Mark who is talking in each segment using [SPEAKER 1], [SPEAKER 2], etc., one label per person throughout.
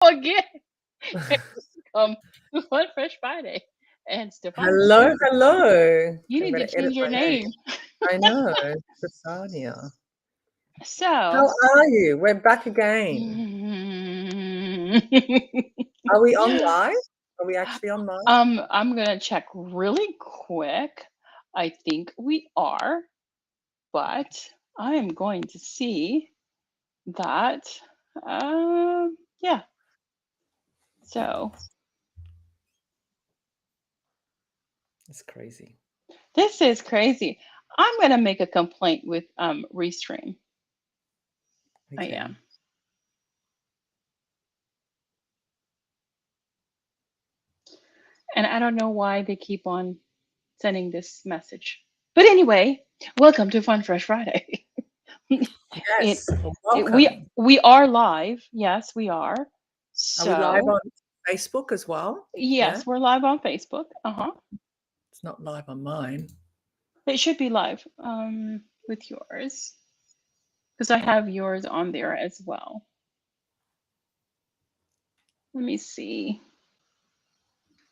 [SPEAKER 1] again. Welcome to Fun Fresh Friday. And Stefania,
[SPEAKER 2] Hello, hello.
[SPEAKER 1] you
[SPEAKER 2] I
[SPEAKER 1] need to
[SPEAKER 2] better edit
[SPEAKER 1] change your
[SPEAKER 2] my name.
[SPEAKER 1] name.
[SPEAKER 2] I know, Stefania.
[SPEAKER 1] So,
[SPEAKER 2] How are you? We're back again. Are we on live? Are we actually on live?
[SPEAKER 1] I'm gonna check really quick. I think we are, but I am going to see that. Yeah. So
[SPEAKER 2] It's crazy.
[SPEAKER 1] this is crazy. I'm gonna make a complaint with Restream. I
[SPEAKER 2] Okay.
[SPEAKER 1] am. And I don't know why they keep on sending this message. But anyway, welcome to Fun Fresh Friday. it,
[SPEAKER 2] Yes, well,
[SPEAKER 1] it we
[SPEAKER 2] welcome.
[SPEAKER 1] we are live. Yes, we are.
[SPEAKER 2] Are we live
[SPEAKER 1] So
[SPEAKER 2] on Facebook as well? Yeah,
[SPEAKER 1] yes, we're live on Facebook. Uh-huh.
[SPEAKER 2] it's not live on mine.
[SPEAKER 1] It should be live with yours. Because I have yours on there as well. Let me see.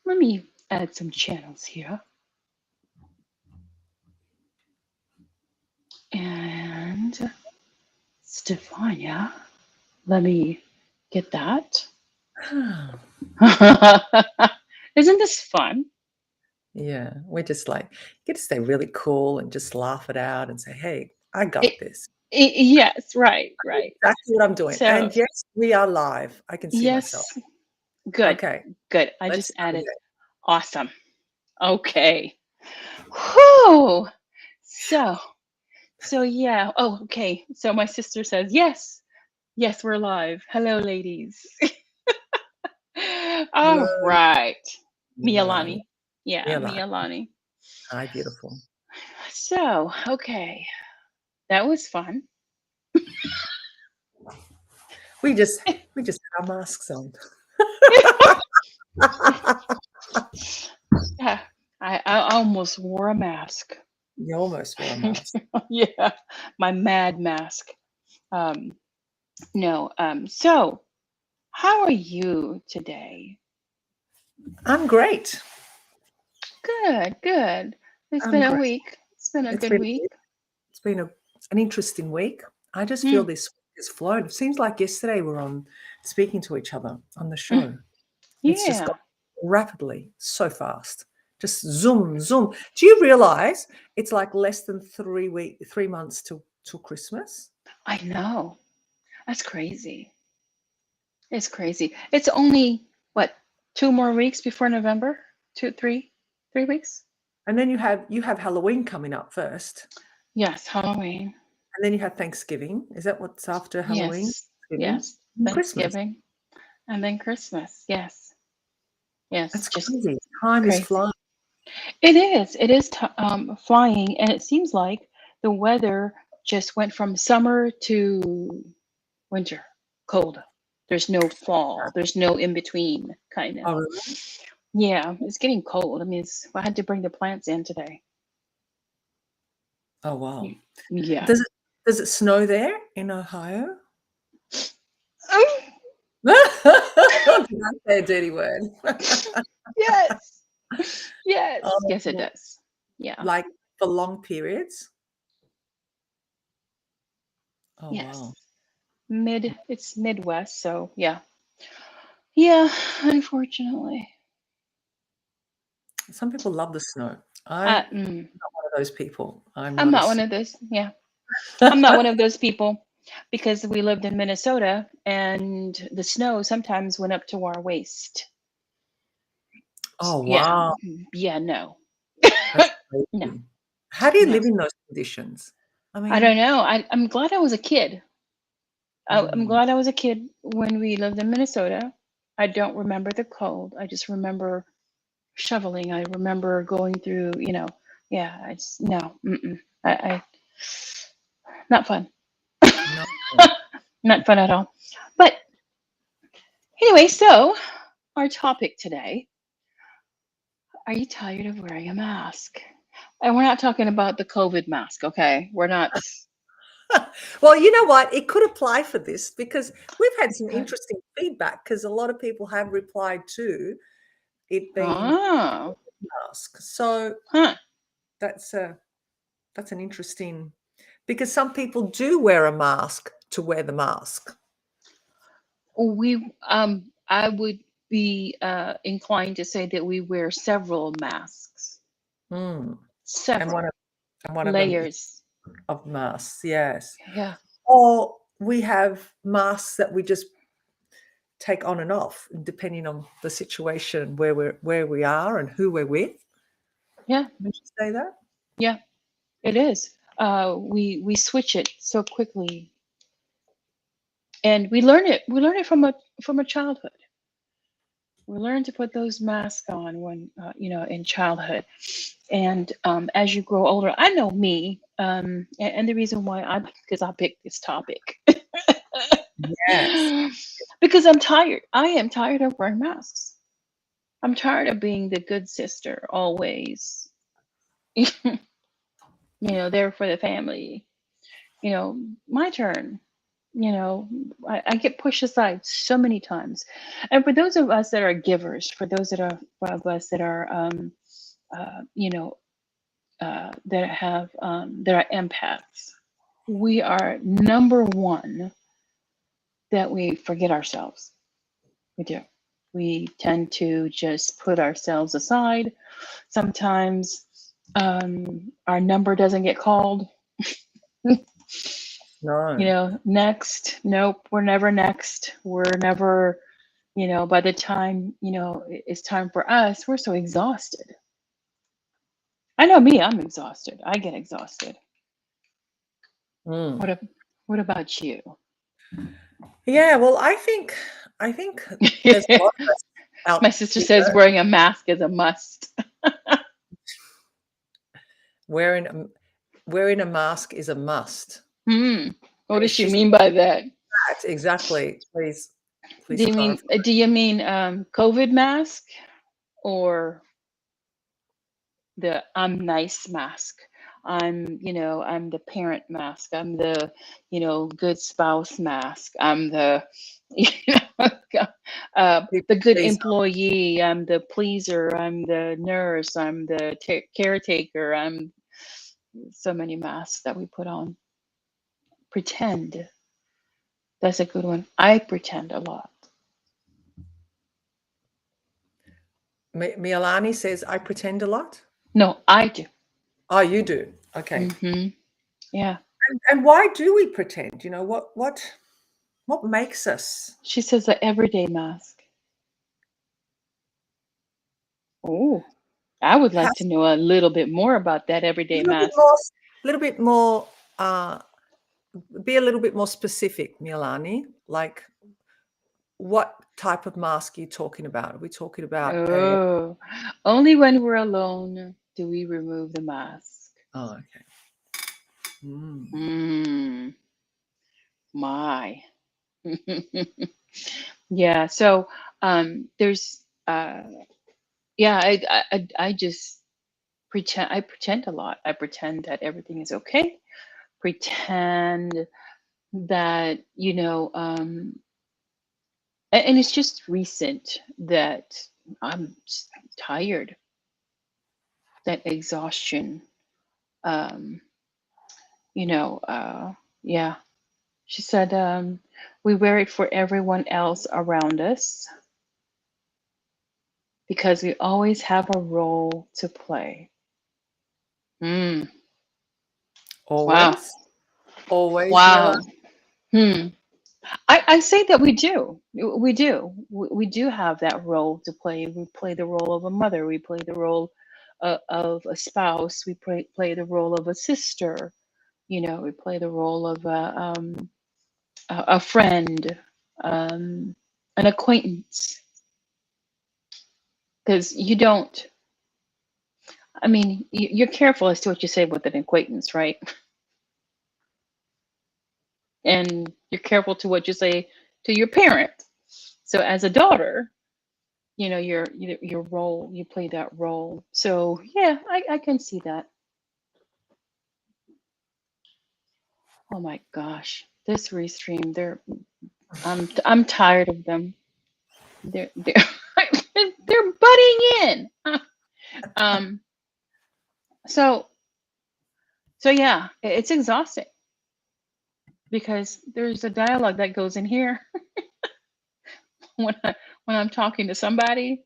[SPEAKER 1] Let me add some channels here. And Stefania, let me get that. Isn't this fun?
[SPEAKER 2] Yeah, we're just like, you get to stay really cool and just laugh it out and say, hey, I
[SPEAKER 1] It,
[SPEAKER 2] got this.
[SPEAKER 1] yes, right.
[SPEAKER 2] Exactly what I'm doing.
[SPEAKER 1] So,
[SPEAKER 2] And yes, we are live. I can see myself.
[SPEAKER 1] yes, good,
[SPEAKER 2] Okay,
[SPEAKER 1] good. I
[SPEAKER 2] let's
[SPEAKER 1] just
[SPEAKER 2] start
[SPEAKER 1] added.
[SPEAKER 2] again.
[SPEAKER 1] Awesome. Okay. Whew. So yeah. Oh, okay. So my sister says, yes, we're live. Hello, ladies. All
[SPEAKER 2] Hello,
[SPEAKER 1] right.
[SPEAKER 2] Milani.
[SPEAKER 1] Mialani. Yeah,
[SPEAKER 2] Mila.
[SPEAKER 1] Mialani.
[SPEAKER 2] Hi, beautiful.
[SPEAKER 1] So, okay. That was fun.
[SPEAKER 2] We just we just had our masks on.
[SPEAKER 1] Yeah, I almost wore a mask.
[SPEAKER 2] You almost wore a mask.
[SPEAKER 1] Yeah, my mad mask. Um, no. So how are you today?
[SPEAKER 2] I'm great.
[SPEAKER 1] Good. It's
[SPEAKER 2] I'm
[SPEAKER 1] been a
[SPEAKER 2] great.
[SPEAKER 1] week. It's been a
[SPEAKER 2] It's
[SPEAKER 1] good
[SPEAKER 2] been
[SPEAKER 1] week.
[SPEAKER 2] it's been an interesting week. I just feel
[SPEAKER 1] Mm,
[SPEAKER 2] this week has flown. It seems like yesterday we were on speaking to each other on the
[SPEAKER 1] mm,
[SPEAKER 2] show. It's just
[SPEAKER 1] yeah,
[SPEAKER 2] gone rapidly, so fast. Just zoom, zoom. Do you realize it's like less than 3 months till Christmas?
[SPEAKER 1] I know. That's crazy. It's crazy. It's only what, 2 more weeks before November? 3 weeks?
[SPEAKER 2] And then you have Halloween coming up first.
[SPEAKER 1] Yes, Halloween.
[SPEAKER 2] And then you have Thanksgiving. Is that what's after Halloween?
[SPEAKER 1] Yes,
[SPEAKER 2] Thanksgiving
[SPEAKER 1] yes.
[SPEAKER 2] and Christmas.
[SPEAKER 1] Thanksgiving and then Christmas. Yes.
[SPEAKER 2] That's
[SPEAKER 1] Just
[SPEAKER 2] crazy. Time is
[SPEAKER 1] crazy.
[SPEAKER 2] flying.
[SPEAKER 1] It is. It is flying, and it seems like the weather just went from summer to winter, cold. There's no fall. There's no in between, kind of.
[SPEAKER 2] Oh, really?
[SPEAKER 1] Yeah, it's getting cold. I mean, I had to bring the plants in today.
[SPEAKER 2] Oh, wow.
[SPEAKER 1] Yeah.
[SPEAKER 2] Does it snow there in Ohio?
[SPEAKER 1] Mm,
[SPEAKER 2] Did I say a dirty word?
[SPEAKER 1] yes. Yes, it
[SPEAKER 2] Oh,
[SPEAKER 1] does. Yeah.
[SPEAKER 2] like for long periods? Oh,
[SPEAKER 1] Yes.
[SPEAKER 2] wow.
[SPEAKER 1] It's Midwest, so yeah. Yeah, unfortunately.
[SPEAKER 2] Some people love the snow. I'm
[SPEAKER 1] Uh,
[SPEAKER 2] not
[SPEAKER 1] mm,
[SPEAKER 2] one of those people. I'm
[SPEAKER 1] I'm
[SPEAKER 2] not a
[SPEAKER 1] not one
[SPEAKER 2] snow.
[SPEAKER 1] of those. Yeah. I'm not one of those people because we lived in Minnesota and the snow sometimes went up to our waist.
[SPEAKER 2] Oh,
[SPEAKER 1] Yeah.
[SPEAKER 2] wow.
[SPEAKER 1] Yeah, no.
[SPEAKER 2] That's
[SPEAKER 1] No.
[SPEAKER 2] crazy. How do you
[SPEAKER 1] No.
[SPEAKER 2] live in those conditions? I
[SPEAKER 1] I don't
[SPEAKER 2] mean,
[SPEAKER 1] know. I'm glad I was a kid. I'm
[SPEAKER 2] mm,
[SPEAKER 1] glad I was a kid when we lived in Minnesota. I don't remember the cold. I just remember shoveling. I remember going through, yeah, I just, no, I not fun.
[SPEAKER 2] no.
[SPEAKER 1] Not fun at all. But anyway, so our topic today, are you tired of wearing a mask? And we're not talking about the COVID mask, okay? We're not.
[SPEAKER 2] Well, you know what? It could apply for this because we've had some
[SPEAKER 1] Okay.
[SPEAKER 2] interesting feedback because a lot of people have replied to it being
[SPEAKER 1] Oh,
[SPEAKER 2] mask. So
[SPEAKER 1] huh.
[SPEAKER 2] that's an interesting because some people do wear a mask to wear the mask.
[SPEAKER 1] I would be inclined to say that we wear several masks,
[SPEAKER 2] Mm. And
[SPEAKER 1] several
[SPEAKER 2] one of them is
[SPEAKER 1] layers.
[SPEAKER 2] of masks, yes.
[SPEAKER 1] Yeah,
[SPEAKER 2] Or we have masks that we just take on and off, depending on the situation where we are and who we're with.
[SPEAKER 1] yeah,
[SPEAKER 2] Would you say that?
[SPEAKER 1] yeah. It is. We switch it so quickly, and we learn it. We learn it from a childhood. We learn to put those masks on when in childhood, and as you grow older, I know me, and the reason why because I picked this topic
[SPEAKER 2] Yes.
[SPEAKER 1] because I'm tired. I am tired of wearing masks. I'm tired of being the good sister always, there for the family. My turn. I get pushed aside so many times. And for those of us that are givers, for those of us that are, that are empaths, we are number one that we forget ourselves. We do. We tend to just put ourselves aside. Sometimes our number doesn't get called.
[SPEAKER 2] No.
[SPEAKER 1] Next. Nope, we're never next. We're never, by the time, it's time for us, we're so exhausted. I know me, I'm exhausted. I get exhausted.
[SPEAKER 2] Mm.
[SPEAKER 1] What ab- what about you?
[SPEAKER 2] Yeah, well, I think there's a lot of us
[SPEAKER 1] My
[SPEAKER 2] out
[SPEAKER 1] sister says
[SPEAKER 2] here
[SPEAKER 1] wearing a mask is a must.
[SPEAKER 2] wearing wearing a mask is a must.
[SPEAKER 1] Hmm. What
[SPEAKER 2] And
[SPEAKER 1] does she
[SPEAKER 2] she's
[SPEAKER 1] mean by that?
[SPEAKER 2] right, exactly. Please clarify.
[SPEAKER 1] Do you mean COVID mask or the I'm nice mask? I'm the parent mask. I'm the, good spouse mask. I'm the, you
[SPEAKER 2] People
[SPEAKER 1] the good
[SPEAKER 2] please.
[SPEAKER 1] employee. I'm the pleaser. I'm the nurse. I'm the caretaker. I'm so many masks that we put on. Pretend. That's a good one. I pretend a lot.
[SPEAKER 2] Mialani says I pretend a lot.
[SPEAKER 1] No, I do.
[SPEAKER 2] Oh, you do. Okay.
[SPEAKER 1] Yeah.
[SPEAKER 2] And why do we pretend? What makes us
[SPEAKER 1] She says the everyday mask. Oh, I would like to
[SPEAKER 2] has
[SPEAKER 1] know a little bit more about that
[SPEAKER 2] a
[SPEAKER 1] everyday
[SPEAKER 2] little bit
[SPEAKER 1] mask.
[SPEAKER 2] more, little bit more, be a little bit more specific, Mialani. Like, what type of mask are you talking about? Are we talking about a?
[SPEAKER 1] Oh, only when we're alone do we remove the mask.
[SPEAKER 2] Oh, okay. Mm.
[SPEAKER 1] Mm, my. Yeah. So there's yeah, I just pretend. I pretend a lot. I pretend that everything is okay. Pretend that and it's just recent that I'm just tired. That exhaustion. Um, yeah. She said, we wear it for everyone else around us because we always have a role to play. Mm, wow.
[SPEAKER 2] Always, always, Mialani.
[SPEAKER 1] Wow. Hmm. I say that we do. We do. We do have that role to play. We play the role of a mother. We play the role of a spouse. We play the role of a sister. We play the role of a friend, an acquaintance. Because you don't, I mean, you're careful as to what you say with an acquaintance, right? And you're careful to what you say to your parent. So as a daughter, your role, you play that role. So yeah, I can see that. Oh my gosh, this restream, I'm tired of them. They're they're butting in. Um, so yeah, it's exhausting because there's a dialogue that goes in here when I'm talking to somebody,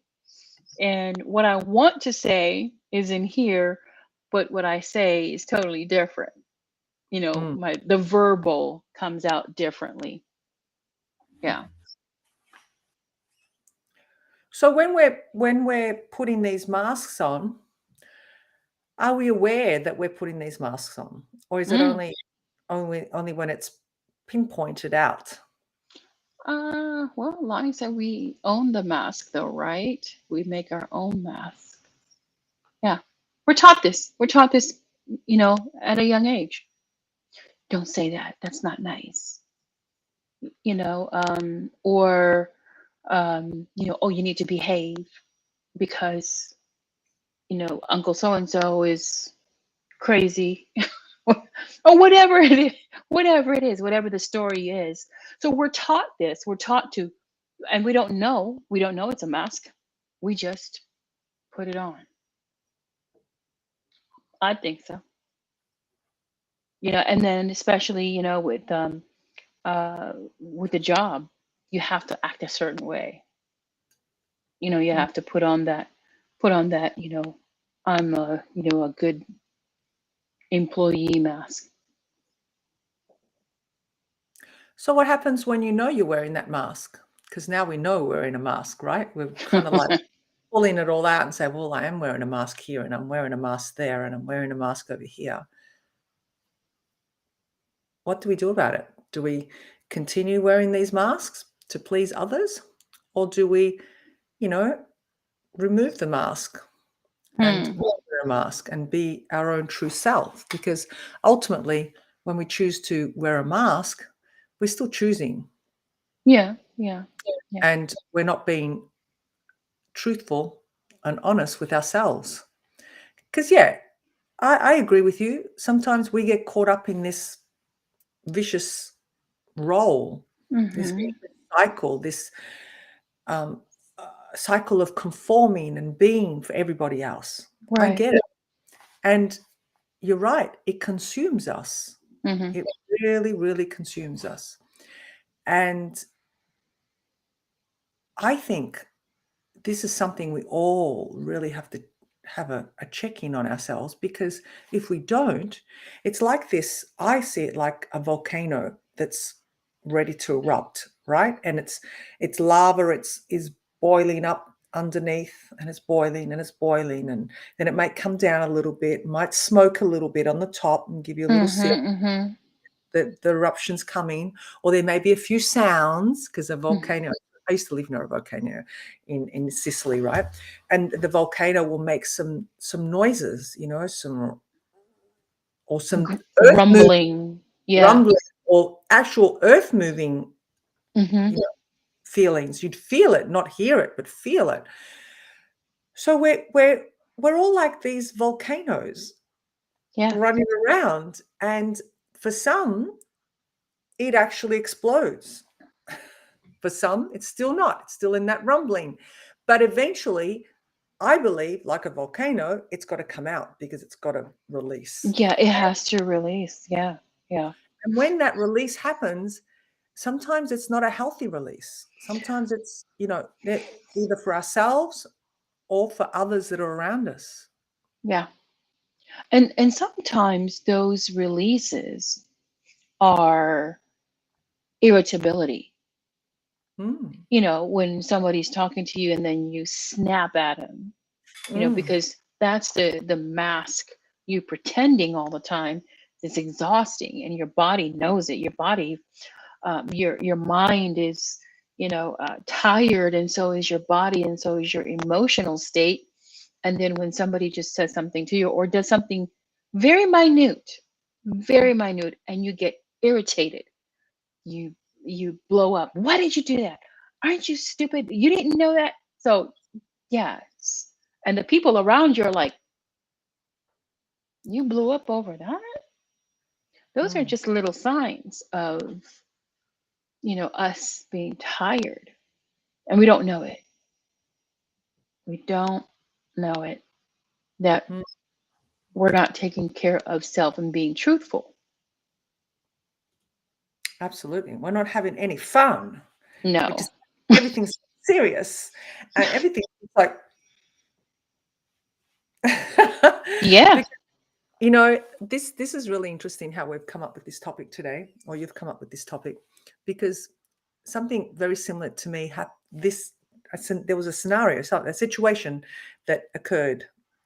[SPEAKER 1] and what I want to say is in here, but what I say is totally different.
[SPEAKER 2] Mm.
[SPEAKER 1] The verbal comes out differently. Yeah.
[SPEAKER 2] So when we're putting these masks on, are we aware that we're putting these masks on, or is it
[SPEAKER 1] Mm.
[SPEAKER 2] only when it's pinpointed out?
[SPEAKER 1] Well, Lonnie said we own the mask, though, right? We make our own mask. Yeah. We're taught this. We're taught this, at a young age. Don't say that. That's not nice. Or, oh, you need to behave because, Uncle so and so is crazy, or whatever it is, whatever the story is. So we're taught this. We're taught to, and we don't know. We don't know it's a mask. We just put it on. I think so. And then especially, with the job, you have to act a certain way. You
[SPEAKER 2] Mm.
[SPEAKER 1] have to put on that, I'm a good employee mask.
[SPEAKER 2] So what happens when you know you're wearing that mask? Because now we know we're in a mask, right? We're kind of like pulling it all out and say, well, I am wearing a mask here, and I'm wearing a mask there, and I'm wearing a mask over here. What do we do about it? Do we continue wearing these masks to please others? Or do we, remove the mask and
[SPEAKER 1] Hmm.
[SPEAKER 2] not wear a mask and be our own true self? Because ultimately, when we choose to wear a mask, we're still choosing,
[SPEAKER 1] Yeah, yeah, yeah.
[SPEAKER 2] and we're not being truthful and honest with ourselves. Because, yeah, I agree with you. Sometimes we get caught up in this vicious role, this
[SPEAKER 1] Mm-hmm.
[SPEAKER 2] vicious cycle, this um, cycle of conforming and being for everybody else. I
[SPEAKER 1] Right.
[SPEAKER 2] get it. And you're right, it consumes us.
[SPEAKER 1] Mm-hmm.
[SPEAKER 2] It really, really consumes us. And I think this is something we all really have to have a check-in on ourselves, because if we don't, it's like this. I see it like a volcano that's ready to erupt, right? And it's lava, is boiling up underneath, and it's boiling and it's boiling, and then it might come down a little bit, might smoke a little bit on the top and give you a little sip.
[SPEAKER 1] Mm-hmm. Mm-hmm.
[SPEAKER 2] The eruption's coming, or there may be a few sounds, because a volcano, I used to live near a volcano in Sicily, right? And the volcano will make some noises, some earth moving,
[SPEAKER 1] Rumbling. Yeah.
[SPEAKER 2] rumbling, or actual earth moving,
[SPEAKER 1] Mm-hmm.
[SPEAKER 2] feelings. You'd feel it, not hear it, but feel it. So we're all like these volcanoes
[SPEAKER 1] Yeah.
[SPEAKER 2] running around, and for some, it actually explodes. For some, it's still not. It's still in that rumbling. But eventually, I believe, like a volcano, it's got to come out, because it's got to release.
[SPEAKER 1] Yeah, it has to release. Yeah. Yeah.
[SPEAKER 2] And when that release happens, sometimes it's not a healthy release. Sometimes it's, either for ourselves or for others that are around us.
[SPEAKER 1] Yeah. And sometimes those releases are irritability.
[SPEAKER 2] Mm,
[SPEAKER 1] When somebody's talking to you and then you snap at them,
[SPEAKER 2] mm,
[SPEAKER 1] because that's the mask you pretending all the time. It's exhausting, and your body knows it. Your body, your mind is, tired, and so is your body, and so is your emotional state. And then when somebody just says something to you or does something very minute, very minute, and you get irritated, you blow up. Why did you do that? Aren't you stupid? You didn't know that. So yeah, and the people around you are like, you blew up over that? Those are
[SPEAKER 2] Mm,
[SPEAKER 1] just little signs of, us being tired, and we don't know it. We don't know it, that
[SPEAKER 2] mm,
[SPEAKER 1] we're not taking care of self and being truthful.
[SPEAKER 2] absolutely. We're not having any fun. We
[SPEAKER 1] No.
[SPEAKER 2] just everything's serious, and everything's like
[SPEAKER 1] Yeah.
[SPEAKER 2] because this is really interesting how we've come up with this topic today, or you've come up with this topic, because something very similar to me there was a scenario, a situation that occurred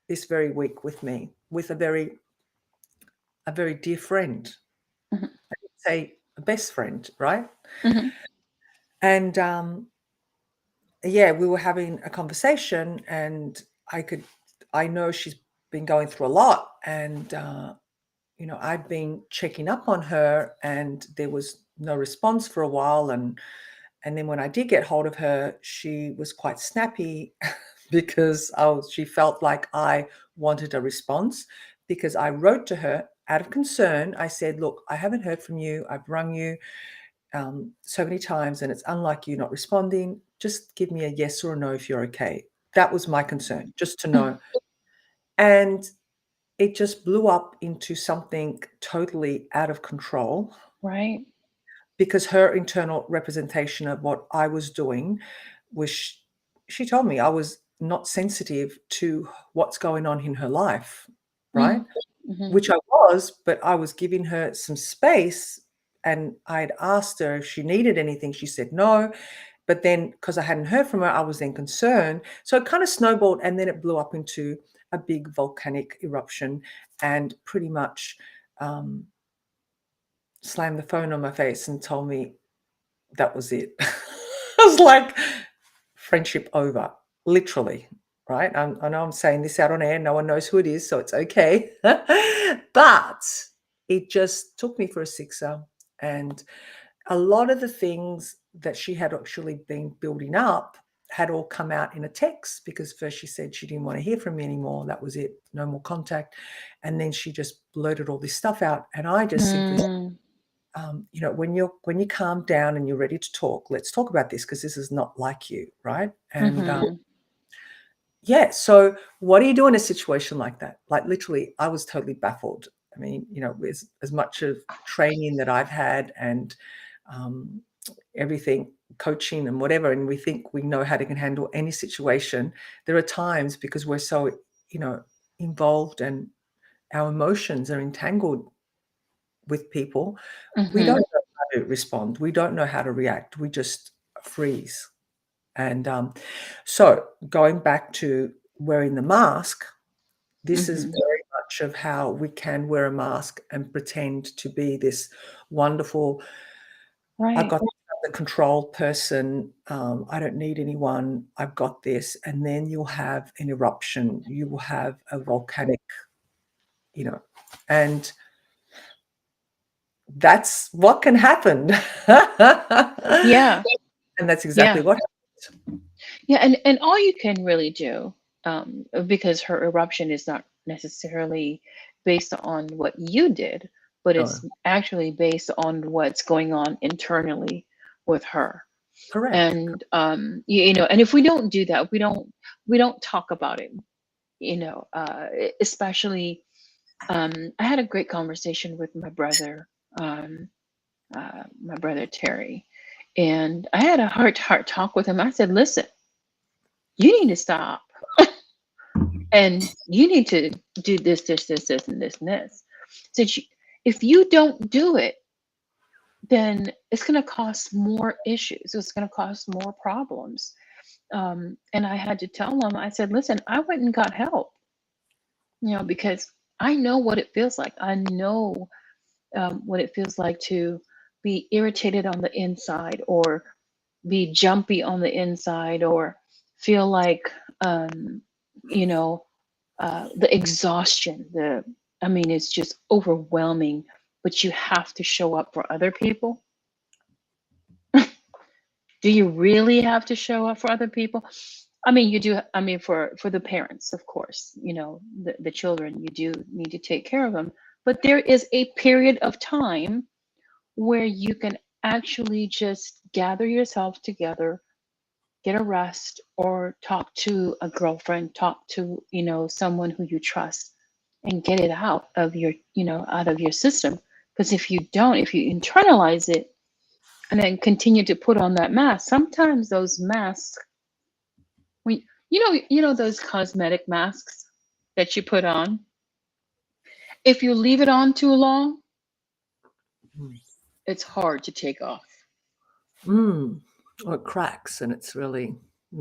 [SPEAKER 2] this very week with me, with a very dear friend,
[SPEAKER 1] Mhm.
[SPEAKER 2] say a best friend, right?
[SPEAKER 1] Mhm.
[SPEAKER 2] And yeah, we were having a conversation, and I know she's been going through a lot, and I'd been checking up on her, and there was no response for a while, and then when I did get hold of her, she was quite snappy because she felt like I wanted a response, because I wrote to her out of concern. I said, "Look, I haven't heard from you. I've rung you so many times, and it's unlike you not responding. Just give me a yes or a no if you're okay." That was my concern, just to know. And it just blew up into something totally out of control,
[SPEAKER 1] Right.
[SPEAKER 2] because her internal representation of what I was doing was she told me I was not sensitive to what's going on in her life, right?
[SPEAKER 1] Mhm. Mhm.
[SPEAKER 2] Which I was, but I was giving her some space, and I'd asked her if she needed anything. She said no. But then, because I hadn't heard from her, I was then concerned. So it kind of snowballed, and then it blew up into a big volcanic eruption, and pretty much um, slammed the phone on my face and told me that was it. I was like, friendship over, literally, right? I know I'm saying this out on air. No one knows who it is, so it's okay. But it just took me for a sixer. And a lot of the things that she had actually been building up had all come out in a text, because first she said she didn't want to hear from me anymore. That was it. No more contact. And then she just blurted all this stuff out. And I just simply
[SPEAKER 1] Mm.
[SPEAKER 2] when you calm down and you're ready to talk, let's talk about this, because this is not like you, right? And
[SPEAKER 1] Mhm.
[SPEAKER 2] yeah, so what do you do in a situation like that? Like, literally, I was totally baffled. I mean, with as much of training that I've had, and um, everything, coaching and whatever, and we think we know how to can handle any situation. There are times, because we're so you know involved, and our emotions are entangled with people, we don't
[SPEAKER 1] Mhm.
[SPEAKER 2] know how to respond. We don't know how to react. We just freeze. And so, going back to wearing the mask, this is
[SPEAKER 1] Mhm.
[SPEAKER 2] very much of how we can wear a mask and pretend to be this wonderful, I've
[SPEAKER 1] Right.
[SPEAKER 2] got the control person. I don't need anyone. I've got this. And then you'll have an eruption. You will have a volcanic, you know, and that's what can happen.
[SPEAKER 1] Yeah.
[SPEAKER 2] And that's exactly
[SPEAKER 1] Yeah.
[SPEAKER 2] what happened.
[SPEAKER 1] Yeah. And all you can really do, because her eruption is not necessarily based on what you did, but
[SPEAKER 2] No,
[SPEAKER 1] it's actually based on what's going on internally with her.
[SPEAKER 2] correct.
[SPEAKER 1] And and if we don't do that, we don't talk about it, especially, I had a great conversation with um my brother Terry, and I had a heart to heart talk with him. I said, listen, you need to stop, and you need to do this, and this, and this. So if you don't do it, then it's going to cause more issues. It's going to cause more problems. And I had to tell him, I said, listen, I went and got help, because I know what it feels like. I know, what it feels like to be irritated on the inside, or be jumpy on the inside, or feel like, um, you know, the exhaustion, I mean, it's just overwhelming, but you have to show up for other people. Do you really have to show up for other people? I mean, you do. I mean, for the parents, of course, the children, you do need to take care of them. But there is a period of time where you can actually just gather yourself together, get a rest, or talk to a girlfriend, talk to, someone who you trust, and get it out of out of your system. Because if you don't, if you internalize it and then continue to put on that mask, sometimes those masks, when those cosmetic masks that you put on, if you leave it on too long,
[SPEAKER 2] Mm.
[SPEAKER 1] it's hard to take off.
[SPEAKER 2] Or it cracks and it's really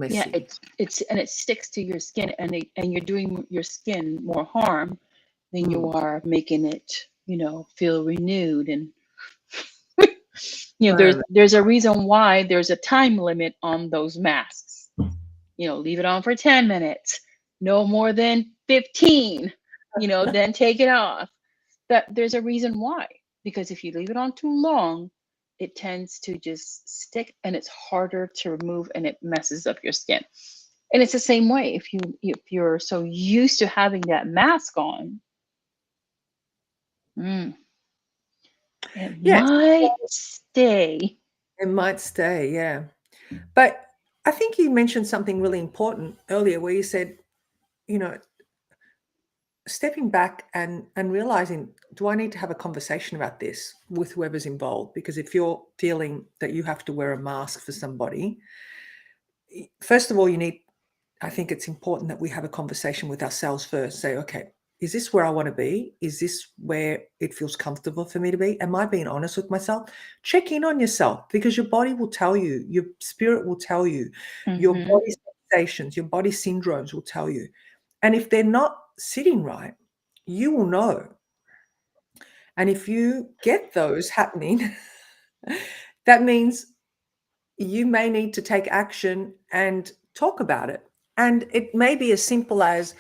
[SPEAKER 1] Yeah,
[SPEAKER 2] messy.
[SPEAKER 1] it sticks to your skin, and you're doing your skin more harm than you
[SPEAKER 2] Mm.
[SPEAKER 1] are making it, feel renewed. And
[SPEAKER 2] Um,
[SPEAKER 1] there's a reason why there's a time limit on those masks. Leave it on for 10 minutes, no more than 15, then take it off. That there's a reason why. Because if you leave it on too long, it tends to just stick, and it's harder to remove, and it messes up your skin. And it's the same way if you're so used to having that mask on, mm, it
[SPEAKER 2] yes,
[SPEAKER 1] might stay.
[SPEAKER 2] it might stay, yeah. But I think you mentioned something really important earlier where you said, you know, stepping back and realizing, do I need to have a conversation about this with whoever's involved? Because if you're feeling that you have to wear a mask for somebody, first of all, I think it's important that we have a conversation with ourselves first. Say, okay, is this where I want to be? Is this where it feels comfortable for me to be? Am I being honest with myself? Check in on yourself, because your body will tell you, your spirit will tell you, your
[SPEAKER 1] Hmm.
[SPEAKER 2] body sensations, your body syndromes will tell you. And if they're not sitting right, you will know. And if you get those happening, that means you may need to take action and talk about it. And it may be as simple as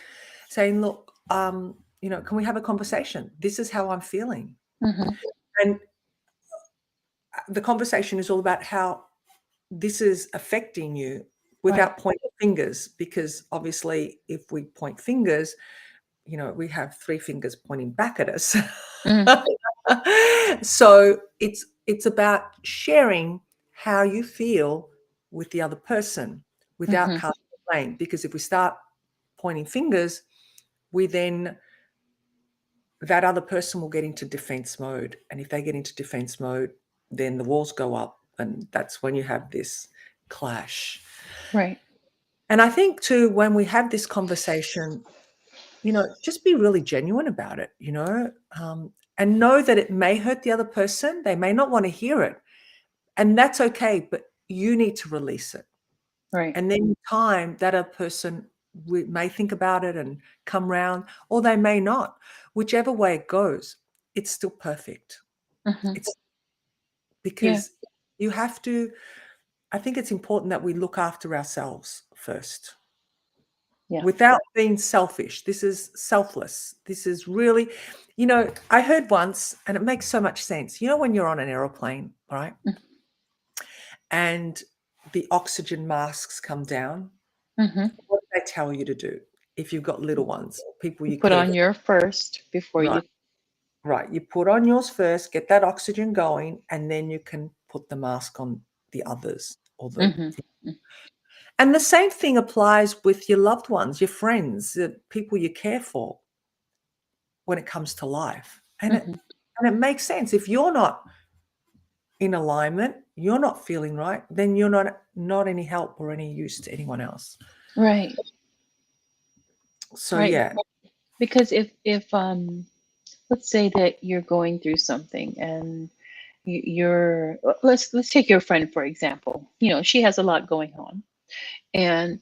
[SPEAKER 2] saying, look, can we have a conversation? This is how I'm feeling.
[SPEAKER 1] Hmm.
[SPEAKER 2] And the conversation is all about how this is affecting you
[SPEAKER 1] Right.
[SPEAKER 2] without pointing fingers, because obviously if we point fingers, we have three fingers pointing back at us.
[SPEAKER 1] Mm.
[SPEAKER 2] So it's about sharing how you feel with the other person without
[SPEAKER 1] Hmm.
[SPEAKER 2] casting blame. Because if we start pointing fingers, that other person will get into defense mode. And if they get into defense mode, then the walls go up, and that's when you have this clash.
[SPEAKER 1] Right.
[SPEAKER 2] And I think too, when we have this conversation, just be really genuine about it, and know that it may hurt the other person. They may not want to hear it. And that's okay, but you need to release it.
[SPEAKER 1] Right.
[SPEAKER 2] And then in time, that other person may think about it and come round, or they may not. Whichever way it goes, it's still perfect.
[SPEAKER 1] Hmm.
[SPEAKER 2] It's
[SPEAKER 1] Yeah.
[SPEAKER 2] because you have to, I think it's important that we look after ourselves first,
[SPEAKER 1] Yeah.
[SPEAKER 2] without being selfish. This is selfless. This is really, I heard once, and it makes so much sense. When you're on an aeroplane, right? And the oxygen masks come down,
[SPEAKER 1] Hmm.
[SPEAKER 2] what do they tell you to do if you've got little ones, people you
[SPEAKER 1] Put
[SPEAKER 2] care
[SPEAKER 1] on
[SPEAKER 2] for?
[SPEAKER 1] your first before
[SPEAKER 2] Right,
[SPEAKER 1] you.
[SPEAKER 2] right. You put on yours first, get that oxygen going, and then you can put the mask on the others, or the
[SPEAKER 1] Hmm.
[SPEAKER 2] and the same thing applies with your loved ones, your friends, the people you care for when it comes to life. And it
[SPEAKER 1] Hmm.
[SPEAKER 2] and it makes sense. If you're not in alignment, you're not feeling right, then you're not any help or any use to anyone else.
[SPEAKER 1] Right.
[SPEAKER 2] So
[SPEAKER 1] Right.
[SPEAKER 2] yeah.
[SPEAKER 1] Because if let's say that you're going through something, and let's take your friend for example. She has a lot going on, and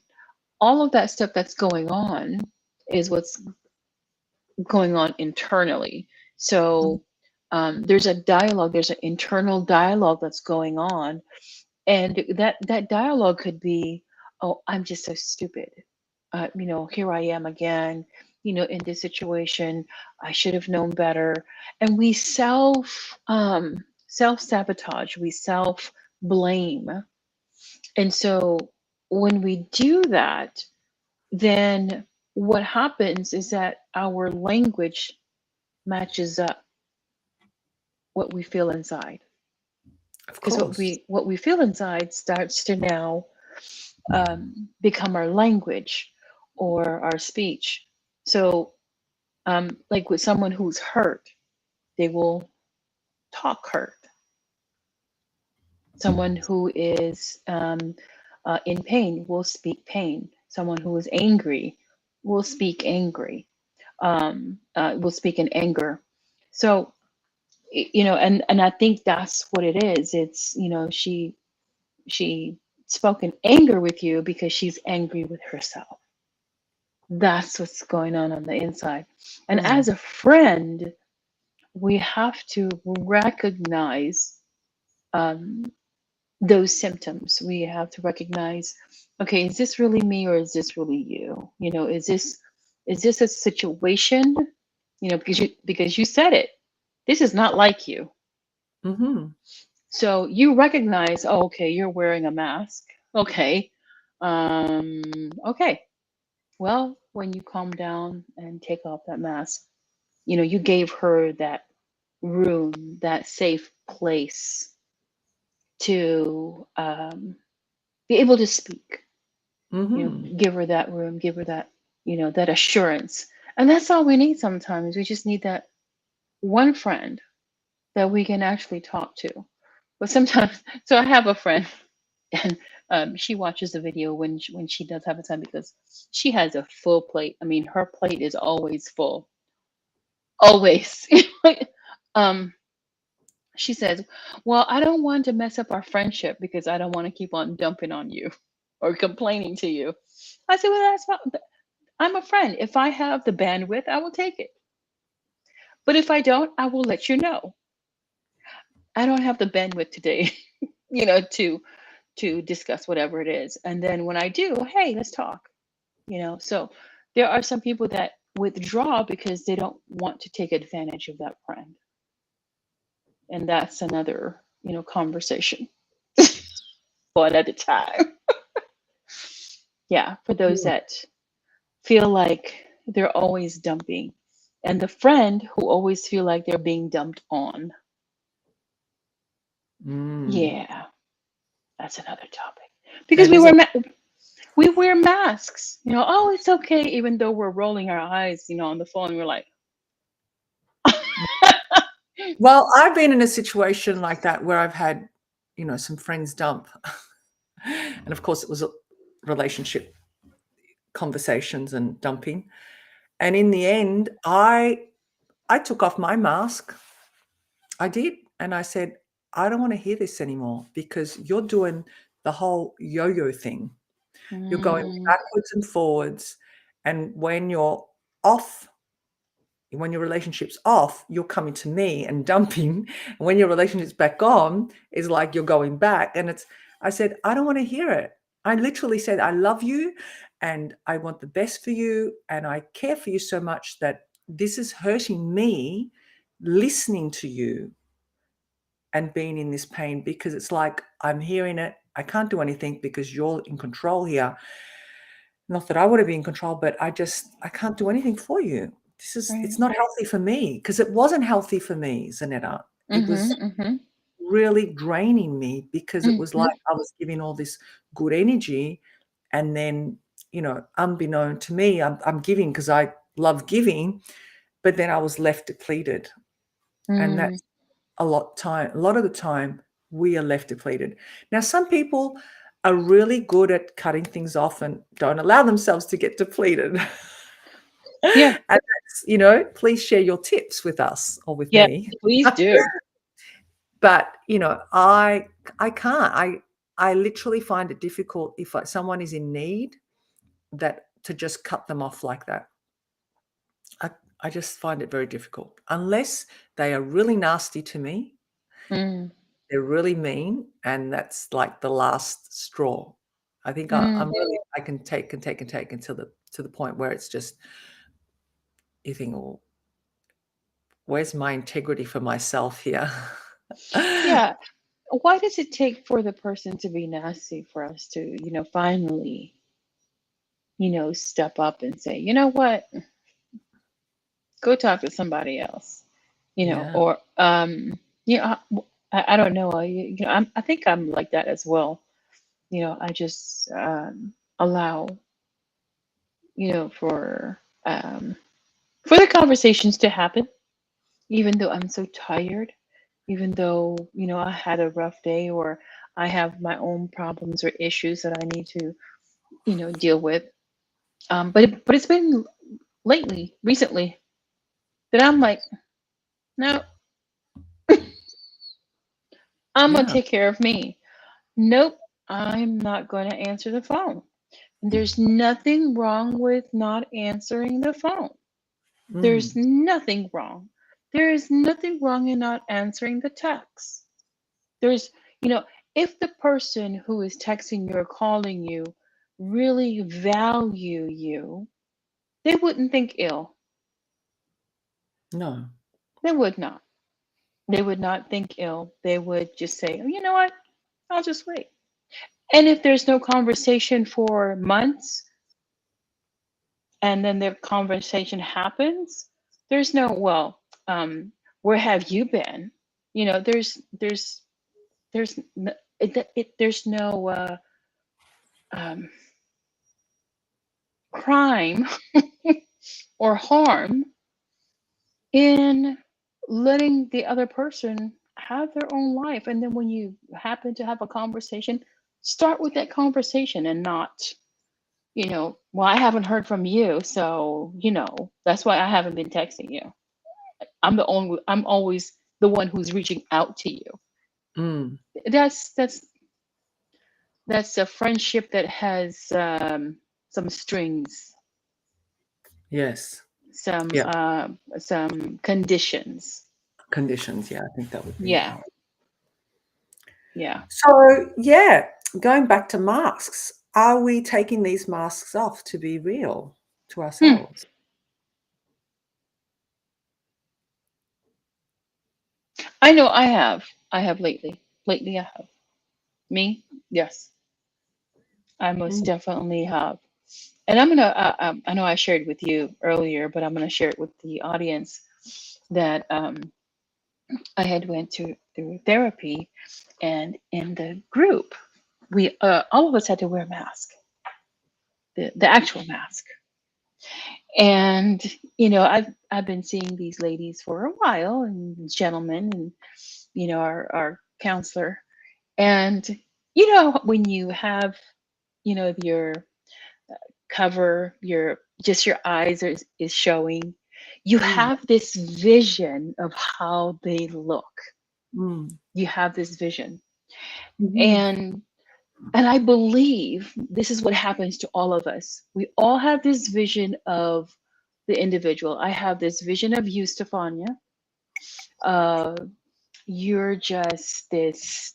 [SPEAKER 1] all of that stuff that's going on is what's going on internally. So there's a dialogue, there's an internal dialogue that's going on, and that dialogue could be, oh, I'm just so stupid. Here I am again, in this situation. I should have known better. And we self sabotage, we self blame. And so when we do that, then what happens is that our language matches up what we feel inside.
[SPEAKER 2] Of
[SPEAKER 1] Because
[SPEAKER 2] course.
[SPEAKER 1] what we feel inside starts to now become our language or our speech. So, like with someone who's hurt, they will talk hurt. Someone who is in pain will speak pain. Someone who is angry will speak angry. Will speak in anger. So, and I think that's what it is. It's, she spoke in anger with you because she's angry with herself. That's what's going on the inside. And
[SPEAKER 2] Mm.
[SPEAKER 1] as a friend, we have to recognize um, those symptoms. We have to recognize, okay, is this really me or is this really you? Is this a situation? Because you said it. This is not like you.
[SPEAKER 2] Hmm.
[SPEAKER 1] So you recognize, oh, okay, you're wearing a mask. Okay. Um, okay. Well, when you calm down and take off that mask, you gave her that room, that safe place to be able to speak.
[SPEAKER 2] Hmm.
[SPEAKER 1] Give her that room, give her that, that assurance. And that's all we need sometimes. We just need that one friend that we can actually talk to. But sometimes, so I have a friend, and she watches the video when she does have a time because she has a full plate. I mean, her plate is always full, always. um, she says, "Well, I don't want to mess up our friendship because I don't want to keep on dumping on you or complaining to you." I said, "Well, that's fine. I'm a friend. If I have the bandwidth, I will take it. But if I don't, I will let you know. I don't have the bandwidth today, to discuss whatever it is. And then when I do, hey, let's talk. So there are some people that withdraw because they don't want to take advantage of that friend, and that's another conversation one at a time. Yeah, for those that feel like they're always dumping, and the friend who always feel like they're being dumped on.
[SPEAKER 2] Mm.
[SPEAKER 1] Yeah, that's another topic because
[SPEAKER 2] That
[SPEAKER 1] we
[SPEAKER 2] is
[SPEAKER 1] wear
[SPEAKER 2] a
[SPEAKER 1] we wear masks. Oh, it's okay, even though we're rolling our eyes, on the phone. We're like,
[SPEAKER 2] well, I've been in a situation like that where I've had, some friends dump. And of course, it was a relationship conversations and dumping. And in the end, I took off my mask. I did. And I said, I don't want to hear this anymore because you're doing the whole yo-yo thing. You're going
[SPEAKER 1] mm,
[SPEAKER 2] backwards and forwards. And off, when your relationship's off, you're coming to me and dumping. And when your relationship's back on, it's like you're going back. And I said, I don't want to hear it. I literally said, I love you and I want the best for you. And I care for you so much that this is hurting me listening to you and being in this pain because it's like I'm hearing it. I can't do anything because you're in control here. Not that I want to be in control, but I can't do anything for you. It's
[SPEAKER 1] right.
[SPEAKER 2] not healthy for me because it wasn't healthy for me, Zanetta. It was
[SPEAKER 1] Mm-hmm.
[SPEAKER 2] really draining me because it was
[SPEAKER 1] Mm-hmm.
[SPEAKER 2] like I was giving all this good energy and then, unbeknown to me, I'm giving because I love giving, but then I was left depleted. And
[SPEAKER 1] Mm,
[SPEAKER 2] that's a lot of the time we are left depleted. Now, some people are really good at cutting things off and don't allow themselves to get depleted.
[SPEAKER 1] yeah.
[SPEAKER 2] And that's, please share your tips with us or with
[SPEAKER 1] Yeah.
[SPEAKER 2] me.
[SPEAKER 1] Please do.
[SPEAKER 2] But, I can't. I literally find it difficult if someone is in need that to just cut them off like that. I, I just find it very difficult unless they are really nasty to me.
[SPEAKER 1] Mm,
[SPEAKER 2] They're really mean, and that's like the last straw. I think
[SPEAKER 1] mm.
[SPEAKER 2] I'm really I can take and take and take until to the point where it's just you think, "Well, where's my integrity for myself here?"
[SPEAKER 1] Yeah. Why does it take for the person to be nasty for us to, finally, step up and say, you know what? Go talk to somebody else,
[SPEAKER 2] Yeah.
[SPEAKER 1] or you know, I don't know, I think I'm like that as well. I just allow, you know, for um, for the conversations to happen, even though I'm so tired, even though I had a rough day, or I have my own problems or issues that I need to deal with. But it's been recently, that I'm like, no, I'm gonna
[SPEAKER 2] Yeah.
[SPEAKER 1] take care of me. Nope, I'm not gonna answer the phone. There's nothing wrong with not answering the phone. There's
[SPEAKER 2] Mm.
[SPEAKER 1] nothing wrong. There is nothing wrong in not answering the text. There's, you know, if the person who is texting you or calling you really value you, they wouldn't think ill.
[SPEAKER 2] No.
[SPEAKER 1] They would not. They would not think ill. They would just say, oh, you know what? I'll just wait. And if there's no conversation for months, and then the conversation happens, there's no, well, where have you been? There's there's no um, crime or harm in letting the other person have their own life. And then when you happen to have a conversation, start with that conversation, and not, well, I haven't heard from you, so that's why I haven't been texting you. I'm always the one who's reaching out to you.
[SPEAKER 2] Mm.
[SPEAKER 1] That's a friendship that has some strings,
[SPEAKER 2] Yes.
[SPEAKER 1] some
[SPEAKER 2] Yeah.
[SPEAKER 1] some conditions.
[SPEAKER 2] Conditions. Yeah, I think that would be
[SPEAKER 1] Yeah,
[SPEAKER 2] right.
[SPEAKER 1] yeah.
[SPEAKER 2] So, yeah, going back to masks, are we taking these masks off to be real to
[SPEAKER 1] Hmm.
[SPEAKER 2] ourselves?
[SPEAKER 1] I know I have. I have lately. Lately, I have. Me? Yes, I most
[SPEAKER 2] Mm.
[SPEAKER 1] definitely have. And I'm gonna. I know I shared with you earlier, but I'm gonna share it with the audience that I had went to through therapy, and in the group, we all of us had to wear a mask, the actual mask. And I've been seeing these ladies for a while, and gentlemen, and our counselor. And when you have your cover, your just your eyes is showing, you
[SPEAKER 2] Mm.
[SPEAKER 1] have this vision of how they look.
[SPEAKER 2] Mm.
[SPEAKER 1] You have this vision.
[SPEAKER 2] Mhm.
[SPEAKER 1] And I believe this is what happens to all of us. We all have this vision of the individual. I have this vision of you, Stefania. uh, you're just this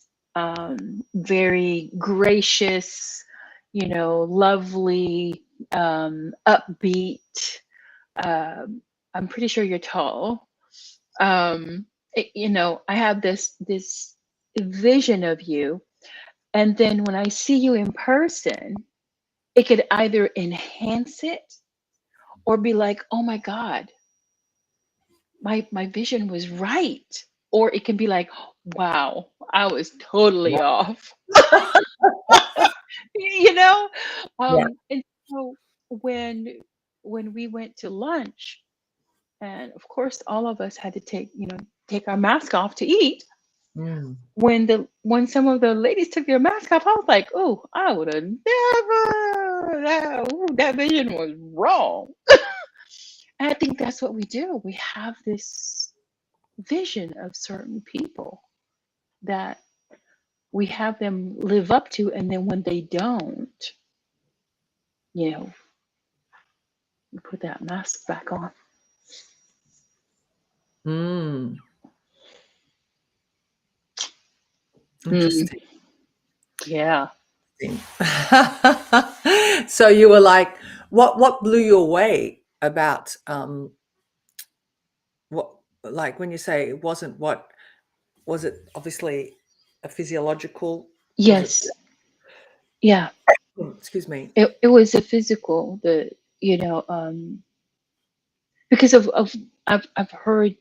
[SPEAKER 1] very gracious, lovely, upbeat. I'm pretty sure you're tall. I have this vision of you, and then when I see you in person, it could either enhance it or be like, oh my God, my vision was right. Or it can be like, wow, I was totally off. you know
[SPEAKER 2] Yeah.
[SPEAKER 1] and so when when we went to lunch, and of course all of us had to take our mask off to eat.
[SPEAKER 2] Mm.
[SPEAKER 1] When some of the ladies took their mask off, I was like, oh, I would have never, that vision was wrong. And I think that's what we do. We have this vision of certain people that we have them live up to, and then when they don't, you know we put that mask back on.
[SPEAKER 2] Mm.
[SPEAKER 1] Mm,
[SPEAKER 2] Interesting.
[SPEAKER 1] yeah.
[SPEAKER 2] So you were like, what blew you away about what, like when you say it wasn't, what was it? Obviously a physiological, was it?
[SPEAKER 1] Yes. Yeah.
[SPEAKER 2] Excuse me.
[SPEAKER 1] It was a physical, the because of I've heard,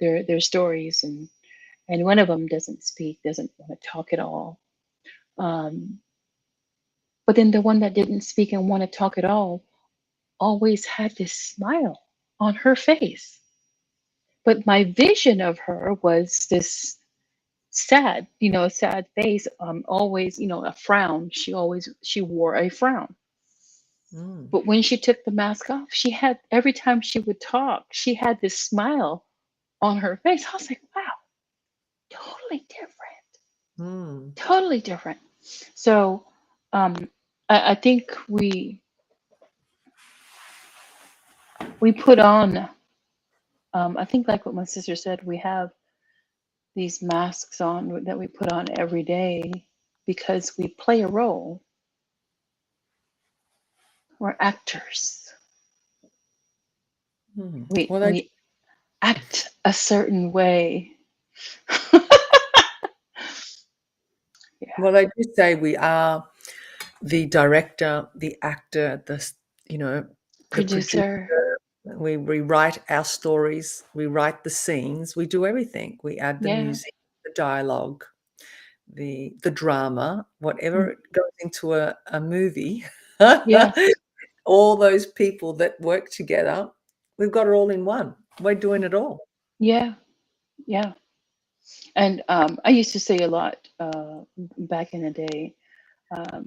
[SPEAKER 1] their stories, and one of them doesn't speak, doesn't want to talk at all. Um, but then the one that didn't speak and want to talk at all always had this smile on her face. But my vision of her was this sad, sad face, always, a frown. She wore a frown.
[SPEAKER 2] Mm.
[SPEAKER 1] But when she took the mask off, she had every time she would talk, she had this smile on her face. I was like, wow, totally different.
[SPEAKER 2] Mm.
[SPEAKER 1] Totally different. So um I think we put on, I think, like what my sister said, we have these masks on that we put on every day because we play a role. We're actors.
[SPEAKER 2] Mm.
[SPEAKER 1] We
[SPEAKER 2] Well,
[SPEAKER 1] we act a certain way. Yeah.
[SPEAKER 2] they do say we are the director, the actor, the producer.
[SPEAKER 1] Producer.
[SPEAKER 2] We rewrite our stories, we write the scenes, we do everything. We add the
[SPEAKER 1] Yeah.
[SPEAKER 2] music, the dialogue, the drama,
[SPEAKER 1] Mm.
[SPEAKER 2] whatever goes into a movie.
[SPEAKER 1] Yes.
[SPEAKER 2] All those people that work together, we've got it all in one. We're doing it all.
[SPEAKER 1] Yeah. Yeah. And I used to say a lot, back in the day,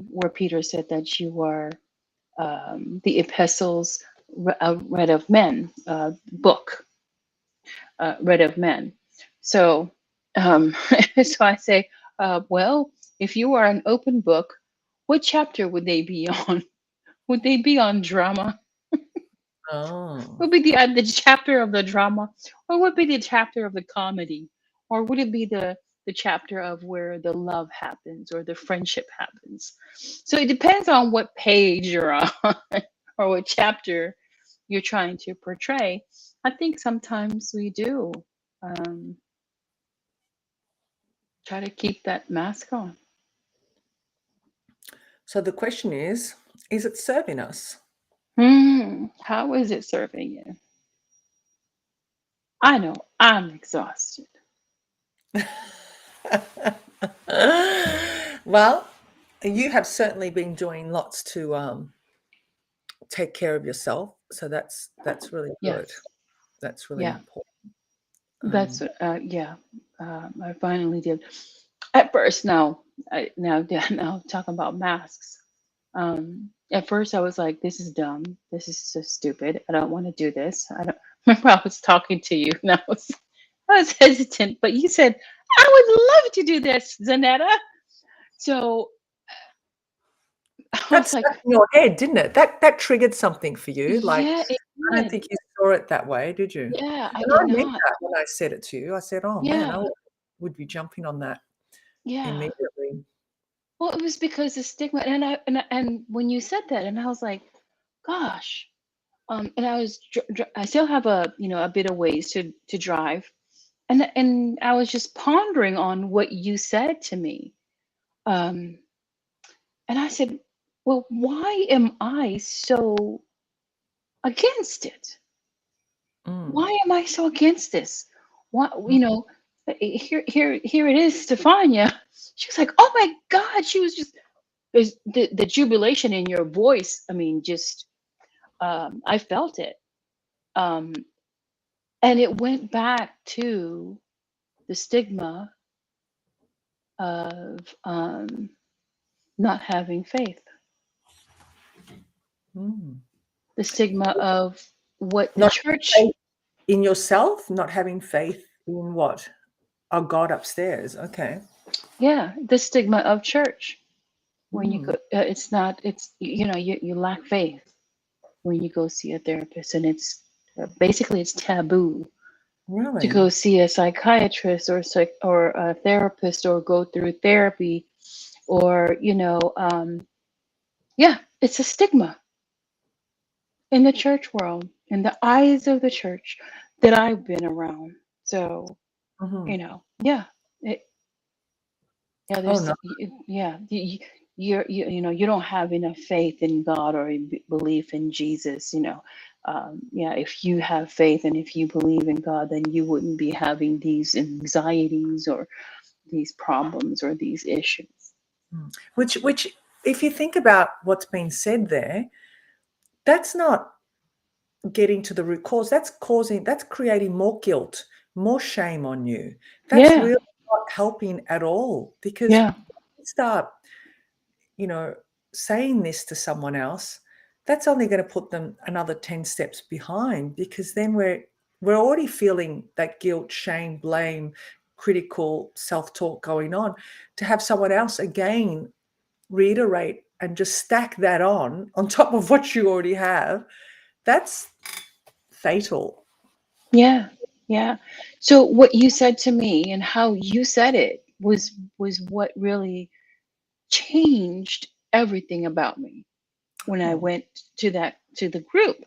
[SPEAKER 1] where Peter said that you are, the epistles read of men, book, read of men. So, so I say, well, if you are an open book, what chapter would they be on? Would they be on drama?
[SPEAKER 2] Oh.
[SPEAKER 1] Would be the chapter of the drama, or would be the chapter of the comedy, or would it be the chapter of where the love happens or the friendship happens? So it depends on what page you're on or what chapter you're trying to portray. I think sometimes we do, um, try to keep that mask on.
[SPEAKER 2] So the question is it serving us?
[SPEAKER 1] How is it serving you? I know I'm exhausted.
[SPEAKER 2] Well, you have certainly been doing lots to take care of yourself, so that's really good.
[SPEAKER 1] Yes.
[SPEAKER 2] That's really
[SPEAKER 1] Yeah.
[SPEAKER 2] important.
[SPEAKER 1] That's
[SPEAKER 2] Um,
[SPEAKER 1] what, yeah. I finally did. At first, now, yeah, now talking about masks. At first, I was like, "This is dumb. This is so stupid. I don't want to do this." I don't remember I was talking to you, and I was hesitant, but you said, "I would love to do this, Zanetta." So I
[SPEAKER 2] that
[SPEAKER 1] was
[SPEAKER 2] stuck
[SPEAKER 1] like,
[SPEAKER 2] in your head, didn't it? That triggered something for you. Like,
[SPEAKER 1] "Yeah, it
[SPEAKER 2] I don't
[SPEAKER 1] did.
[SPEAKER 2] think you saw it that way, did you?
[SPEAKER 1] Yeah, I
[SPEAKER 2] And
[SPEAKER 1] did
[SPEAKER 2] I meant
[SPEAKER 1] not.
[SPEAKER 2] that when I said it to you. I said, "Oh man,
[SPEAKER 1] Yeah,
[SPEAKER 2] I would be jumping on that
[SPEAKER 1] yeah."
[SPEAKER 2] immediately."
[SPEAKER 1] Well, it was because the stigma, and when you said that, and I was like, "Gosh." And I still have a bit of ways to drive, and I was just pondering on what you said to me, um, and I said, well, why am I so against it?
[SPEAKER 2] Mm.
[SPEAKER 1] Why am I so against this? Why,
[SPEAKER 2] Mm.
[SPEAKER 1] here it is, Stefania. She was like, oh my God, she was just, there's the jubilation in your voice. I mean, just, I felt it. Um, and it went back to the stigma of, not having faith,
[SPEAKER 2] Mm.
[SPEAKER 1] the stigma of what the
[SPEAKER 2] Not
[SPEAKER 1] church,
[SPEAKER 2] having faith in yourself, not having faith in what? Oh, God upstairs. Okay.
[SPEAKER 1] yeah, the stigma of church. When you go,
[SPEAKER 2] Mm.
[SPEAKER 1] it's not, you lack faith when you go see a therapist, and it's, basically it's taboo to
[SPEAKER 2] Really?
[SPEAKER 1] go see a psychiatrist or or a therapist or go through therapy, or yeah, it's a stigma in the church world, in the eyes of the church that I've been around. So,
[SPEAKER 2] Mhm.
[SPEAKER 1] yeah, it, yeah,
[SPEAKER 2] Oh, no.
[SPEAKER 1] yeah, you don't have enough faith in God or belief in Jesus, yeah, if you have faith and if you believe in God, then you wouldn't be having these anxieties or these problems or these issues.
[SPEAKER 2] Which, if you think about what's been said there, that's not getting to the root cause. That's creating more guilt, more shame on you. That's
[SPEAKER 1] Yeah,
[SPEAKER 2] really not helping at all, because
[SPEAKER 1] yeah,
[SPEAKER 2] when you start, you know, saying this to someone else, that's only going to put them another 10 steps behind, because then we're already feeling that guilt, shame, blame, critical self-talk going on. To have someone else again reiterate and just stack that on top of what you already have, that's fatal.
[SPEAKER 1] yeah, yeah. So what you said to me and how you said it was what really changed everything about me when I
[SPEAKER 2] Oh,
[SPEAKER 1] went to the group.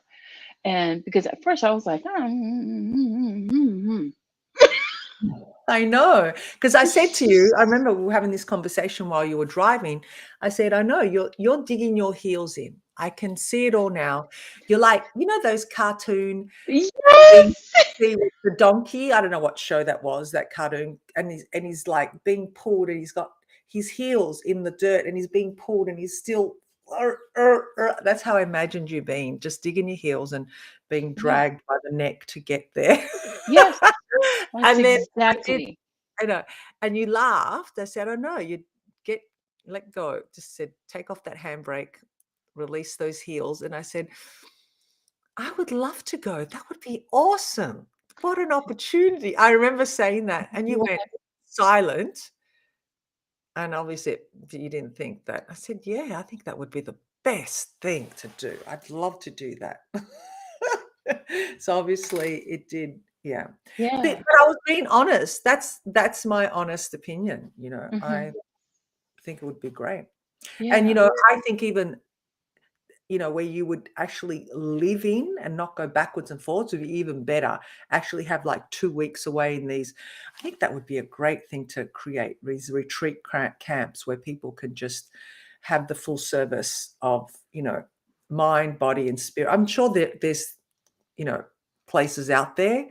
[SPEAKER 1] And because at first I was like,
[SPEAKER 2] I know, because I said to you, I remember we were having this conversation while you were driving. I said, I know you're digging your heels in. I can see it all now. You're like, those cartoon things
[SPEAKER 1] yes,
[SPEAKER 2] you see with the donkey. I don't know what show that was, that cartoon, and he's like being pulled, and he's got his heels in the dirt, and he's being pulled, and he's still. That's how I imagined you being, just digging your heels and being
[SPEAKER 1] yeah,
[SPEAKER 2] dragged by the neck to get there.
[SPEAKER 1] yes, that's
[SPEAKER 2] And then I did,
[SPEAKER 1] exactly.
[SPEAKER 2] I know, and you laughed. I said, "Oh no, you get let go." Just said, "Take off that handbrake, release those heels." And I said, "I would love to go. That would be awesome. What an opportunity." I remember saying that, and you
[SPEAKER 1] Yeah,
[SPEAKER 2] went silent, and obviously you didn't think that. I said, "Yeah, I think that would be the best thing to do. I'd love to do that." So obviously it did, yeah. But
[SPEAKER 1] yeah,
[SPEAKER 2] I was being honest. That's my honest opinion,
[SPEAKER 1] hmm,
[SPEAKER 2] I think it would be great. And,
[SPEAKER 1] yeah,
[SPEAKER 2] I think even, where you would actually live in and not go backwards and forwards would be even better. Actually have like 2 weeks away in these. I think that would be a great thing to create, these retreat camps where people can just have the full service of, mind, body, and spirit. I'm sure that there's, you know, places out there,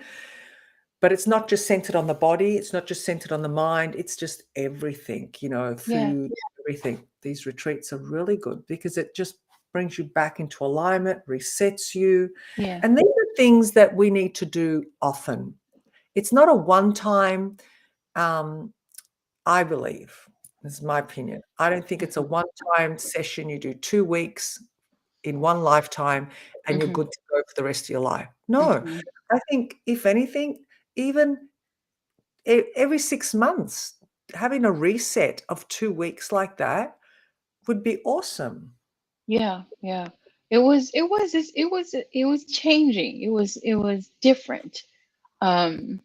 [SPEAKER 2] but it's not just centered on the body. It's not just centered on the mind. It's just everything,
[SPEAKER 1] yeah,
[SPEAKER 2] food, everything. These retreats are really good because it just brings you back into alignment, resets you.
[SPEAKER 1] yeah,
[SPEAKER 2] And these are things that we need to do often. It's not a one time, um, I believe. This is my opinion. I don't think it's a
[SPEAKER 1] hmm,
[SPEAKER 2] one time session. You do 2 weeks in one lifetime and you're
[SPEAKER 1] hmm,
[SPEAKER 2] good to go for the rest of your life. No,
[SPEAKER 1] hmm,
[SPEAKER 2] I think if anything, even every 6 months, having a reset of 2 weeks like that would be awesome.
[SPEAKER 1] yeah, yeah. It was changing. It was different. Um,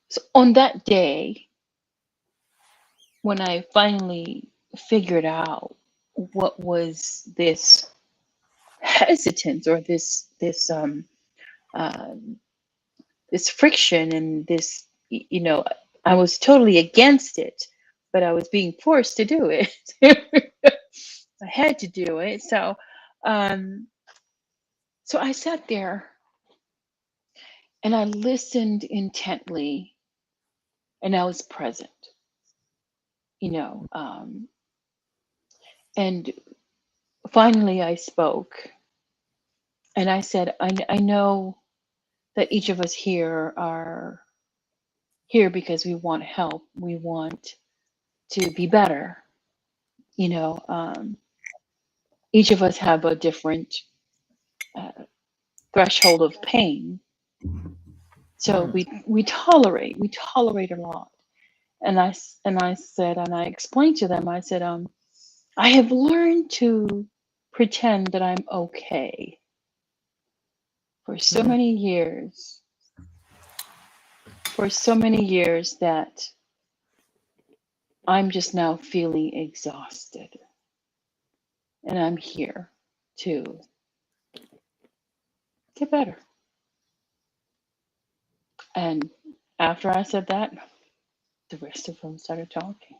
[SPEAKER 1] so on that day, when I finally figured out what was this hesitance or uh, this friction and this, I was totally against it, but I was being forced to do it. I had to do it. Um, so I sat there and I listened intently and I was present, you know. And finally I spoke and I said, I know that each of us here are here because we want help. We want to be better. You know, each of us have a different uh, threshold of pain. So
[SPEAKER 2] Mm.
[SPEAKER 1] we tolerate a lot. And I said, and I explained to them, I said, I have learned to pretend that I'm okay for so
[SPEAKER 2] Mm.
[SPEAKER 1] many years, that I'm just now feeling exhausted. And I'm here to get better. And after I said that, the rest of them started talking.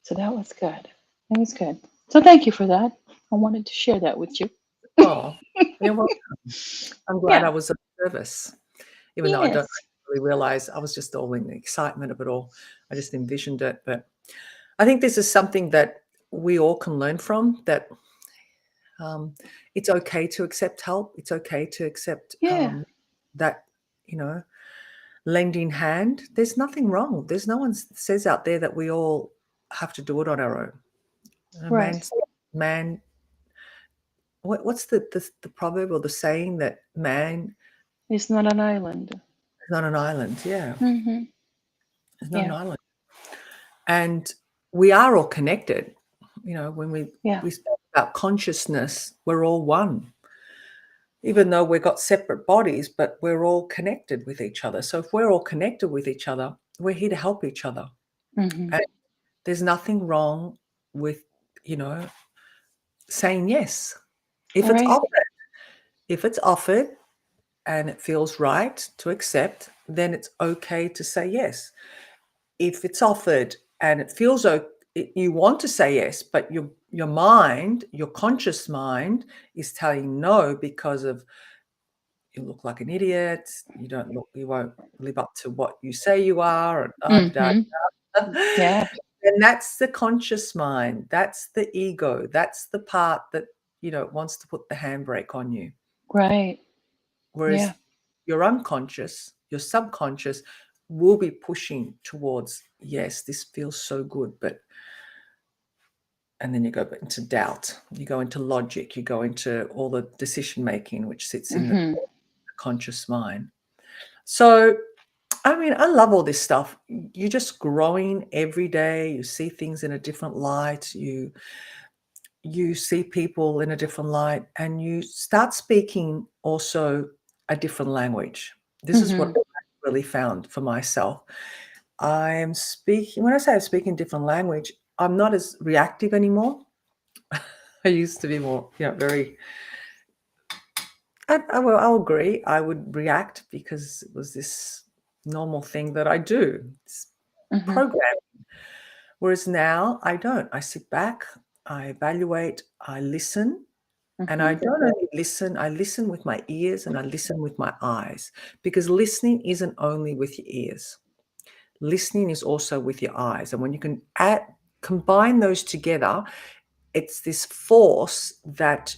[SPEAKER 1] So that was good. That was good. So thank you for that. I wanted to share that with you.
[SPEAKER 2] Oh. You're welcome. I'm glad I
[SPEAKER 1] Yeah.
[SPEAKER 2] was of service, even though I don't
[SPEAKER 1] Yes.
[SPEAKER 2] really realize I was just all in the excitement of it all. I just envisioned it. But I think this is something that we all can learn from, that um, it's okay to accept help. It's okay to accept
[SPEAKER 1] Yeah.
[SPEAKER 2] that, you know, lending hand. There's nothing wrong. There's no one says out there that we all have to do it on our own. A
[SPEAKER 1] Right.
[SPEAKER 2] man, what's the proverb or the saying that man
[SPEAKER 1] It's not an island.
[SPEAKER 2] is not an island? Yeah,
[SPEAKER 1] Mm-hmm.
[SPEAKER 2] it's not an
[SPEAKER 1] Yeah.
[SPEAKER 2] island. And we are all connected. When
[SPEAKER 1] Yeah.
[SPEAKER 2] we speak about consciousness, we're all one. Even though we've got separate bodies, but we're all connected with each other. So if we're all connected with each other, we're here to help each other.
[SPEAKER 1] Mm-hmm.
[SPEAKER 2] And there's nothing wrong with, saying yes. If it's
[SPEAKER 1] Right.
[SPEAKER 2] offered, if it's offered and it feels right to accept, then it's okay to say yes. If it's offered and it feels okay, you want to say yes, but your mind, your conscious mind, is telling no because of you look like an idiot, you won't live up to what you say you are, and
[SPEAKER 1] Mm-hmm. Yeah.
[SPEAKER 2] and that's the conscious mind, that's the ego, that's the part that wants to put the handbrake on you.
[SPEAKER 1] Right.
[SPEAKER 2] Whereas
[SPEAKER 1] Yeah.
[SPEAKER 2] your unconscious, your subconscious will be pushing towards, yes, this feels so good, and then you go into doubt, you go into logic, you go into all the decision making, which sits in the
[SPEAKER 1] Mm-hmm.
[SPEAKER 2] conscious mind. So, I mean, I love all this stuff. You're just growing every day. You see things in a different light. You see people in a different light, and you start speaking also a different language. This is what
[SPEAKER 1] Mm-hmm.
[SPEAKER 2] I really found for myself. I am speaking, when I say I'm speaking different language, I'm not as reactive anymore. I used to be more, very, I'll agree. I would react because it was this normal thing that I do. It's
[SPEAKER 1] Mm-hmm.
[SPEAKER 2] program. Whereas now I don't. I sit back, I evaluate, I listen, and I
[SPEAKER 1] Mm-hmm.
[SPEAKER 2] don't only listen, I listen with my ears and I listen with my eyes, because listening isn't only with your ears. Listening is also with your eyes. And when you can combine those together, it's this force that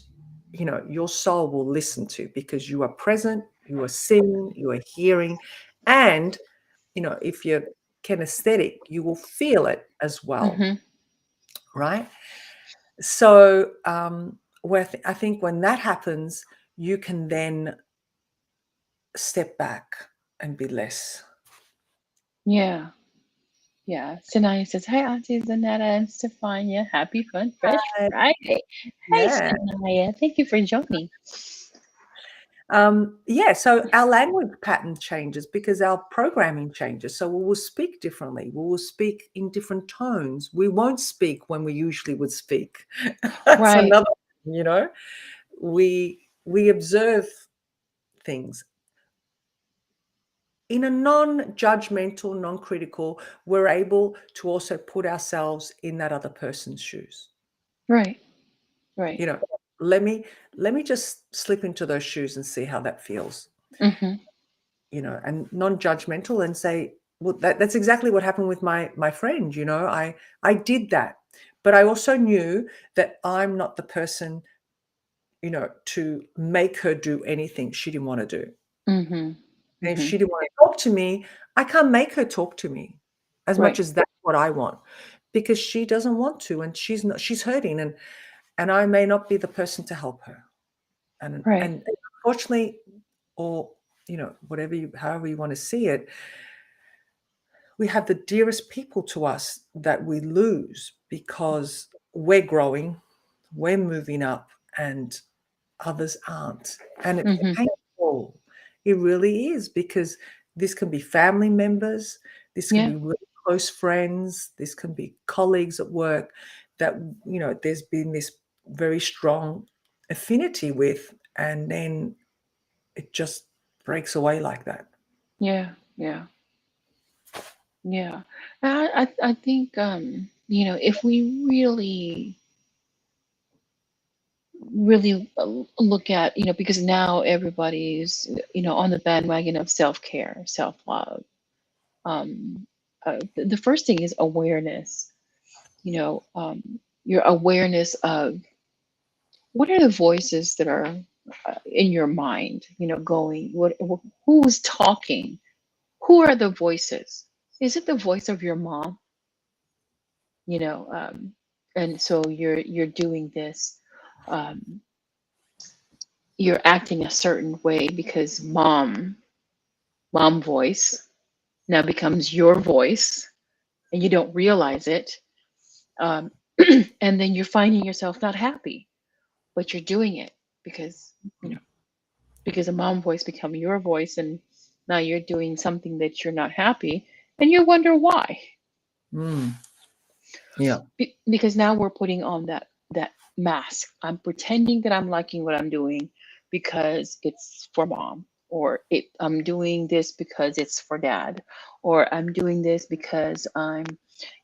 [SPEAKER 2] your soul will listen to, because you are present, you are seeing, you are hearing, and if you're kinesthetic, you will feel it as well,
[SPEAKER 1] Mm-hmm.
[SPEAKER 2] right? So I think when that happens, you can then step back and be less.
[SPEAKER 1] Yeah. Yeah. Sanaya says, hi, Auntie Zanetta and Stefania. Happy Fun Fresh Friday. Hi,
[SPEAKER 2] Yeah.
[SPEAKER 1] Sanaya. Thank you for joining.
[SPEAKER 2] Yeah, so our language pattern changes because our programming changes. So we will speak differently. We will speak in different tones. We won't speak when we usually would speak. That's
[SPEAKER 1] Right.
[SPEAKER 2] another, you know, we observe things in a non-judgmental, non-critical. We're able to also put ourselves in that other person's shoes.
[SPEAKER 1] Right. Right.
[SPEAKER 2] You know, let me just slip into those shoes and see how that feels.
[SPEAKER 1] Mm-hmm.
[SPEAKER 2] And non-judgmental, and say, well, that's exactly what happened with my friend. I did that, but I also knew that I'm not the person, to make her do anything she didn't want to do.
[SPEAKER 1] Mm-hmm.
[SPEAKER 2] And if
[SPEAKER 1] Mm-hmm.
[SPEAKER 2] she didn't want to talk to me, I can't make her talk to me, as much
[SPEAKER 1] Right.
[SPEAKER 2] as that's what I want, because she doesn't want to, and she's hurting, and I may not be the person to help her. And
[SPEAKER 1] Right.
[SPEAKER 2] and unfortunately, or however you want to see it, we have the dearest people to us that we lose because we're growing, we're moving up, and others aren't. And it's
[SPEAKER 1] Mm-hmm.
[SPEAKER 2] painful. It really is, because this can be family members, this can
[SPEAKER 1] Yeah.
[SPEAKER 2] be really close friends, this can be colleagues at work that, there's been this very strong affinity with, and then it just breaks away like that.
[SPEAKER 1] Yeah. Yeah. Yeah. I think if we really really look at, because now everybody's, on the bandwagon of self-care, self-love. The first thing is awareness, your awareness of what are the voices that are in your mind, going, who's talking? Who are the voices? Is it the voice of your mom? You know, and so you're doing this, um, you're acting a certain way because mom voice now becomes your voice, and you don't realize it. Um, and then you're finding yourself not happy, but you're doing it because you know because a mom voice become your voice, and now you're doing something that you're not happy, and you wonder why.
[SPEAKER 2] Mm. Yeah.
[SPEAKER 1] Because now we're putting on that mask. I'm pretending that I'm liking what I'm doing because it's for mom, or I'm doing this because it's for dad, or I'm doing this because I'm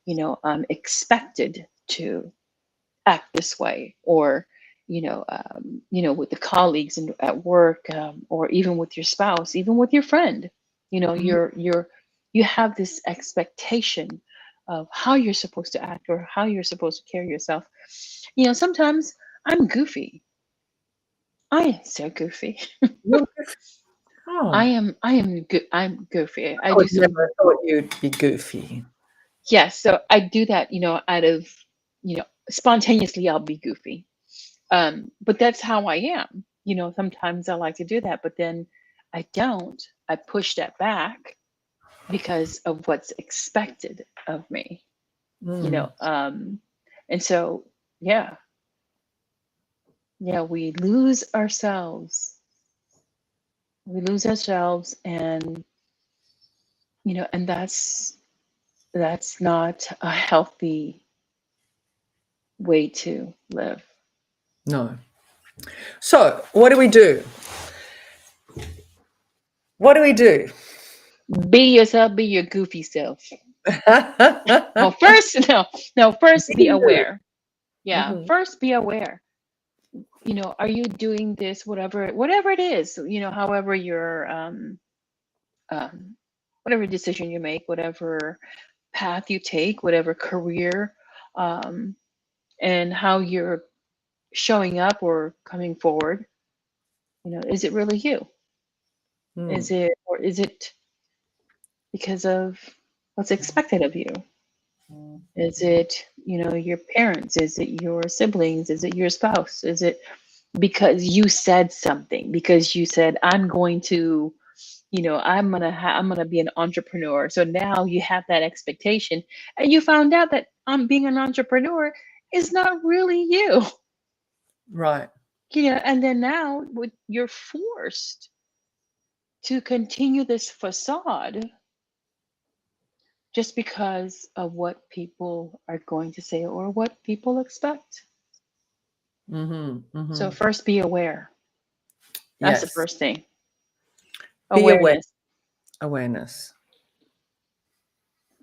[SPEAKER 1] expected to act this way, or with the colleagues and at work, or even with your spouse, even with your friend.
[SPEAKER 2] Mm.
[SPEAKER 1] You have this expectation of how you're supposed to act or how you're supposed to carry yourself. Sometimes I'm goofy. I am so goofy.
[SPEAKER 2] You're goofy. Oh,
[SPEAKER 1] I'm goofy. I
[SPEAKER 2] I
[SPEAKER 1] do
[SPEAKER 2] would
[SPEAKER 1] some.
[SPEAKER 2] never thought you'd be goofy.
[SPEAKER 1] Yes, so I do that, out of, spontaneously I'll be goofy. But that's how I am. Sometimes I like to do that, but then I don't. I push that back because of what's expected of me. You
[SPEAKER 2] Mm.
[SPEAKER 1] know, um, and so yeah, yeah, we lose ourselves. We lose ourselves, and and that's not a healthy way to live.
[SPEAKER 2] No. So, what do we do? What do we do?
[SPEAKER 1] Be yourself. Be your goofy self. Well, first, no. First,
[SPEAKER 2] Be
[SPEAKER 1] be
[SPEAKER 2] you.
[SPEAKER 1] aware. Yeah,
[SPEAKER 2] Mhm.
[SPEAKER 1] first be aware. Are you doing this, whatever it is, however your um whatever decision you make, whatever path you take, whatever career, um and how you're showing up or coming forward, is it really you?
[SPEAKER 2] Mm.
[SPEAKER 1] Is it because of what's expected of you? Is it, your parents? Is it your siblings? Is it your spouse? Is it because you said something, because you said I'm going to, I'm gonna be an entrepreneur, so now you have that expectation, and you found out that being an entrepreneur is not really you.
[SPEAKER 2] Right.
[SPEAKER 1] And then now you're forced to continue this facade just because of what people are going to say or what people expect.
[SPEAKER 2] Mhm.
[SPEAKER 1] So
[SPEAKER 2] Mhm.
[SPEAKER 1] first, be aware. That's the
[SPEAKER 2] Yes.
[SPEAKER 1] first thing.
[SPEAKER 2] Be aware.
[SPEAKER 1] Awareness.
[SPEAKER 2] Awareness.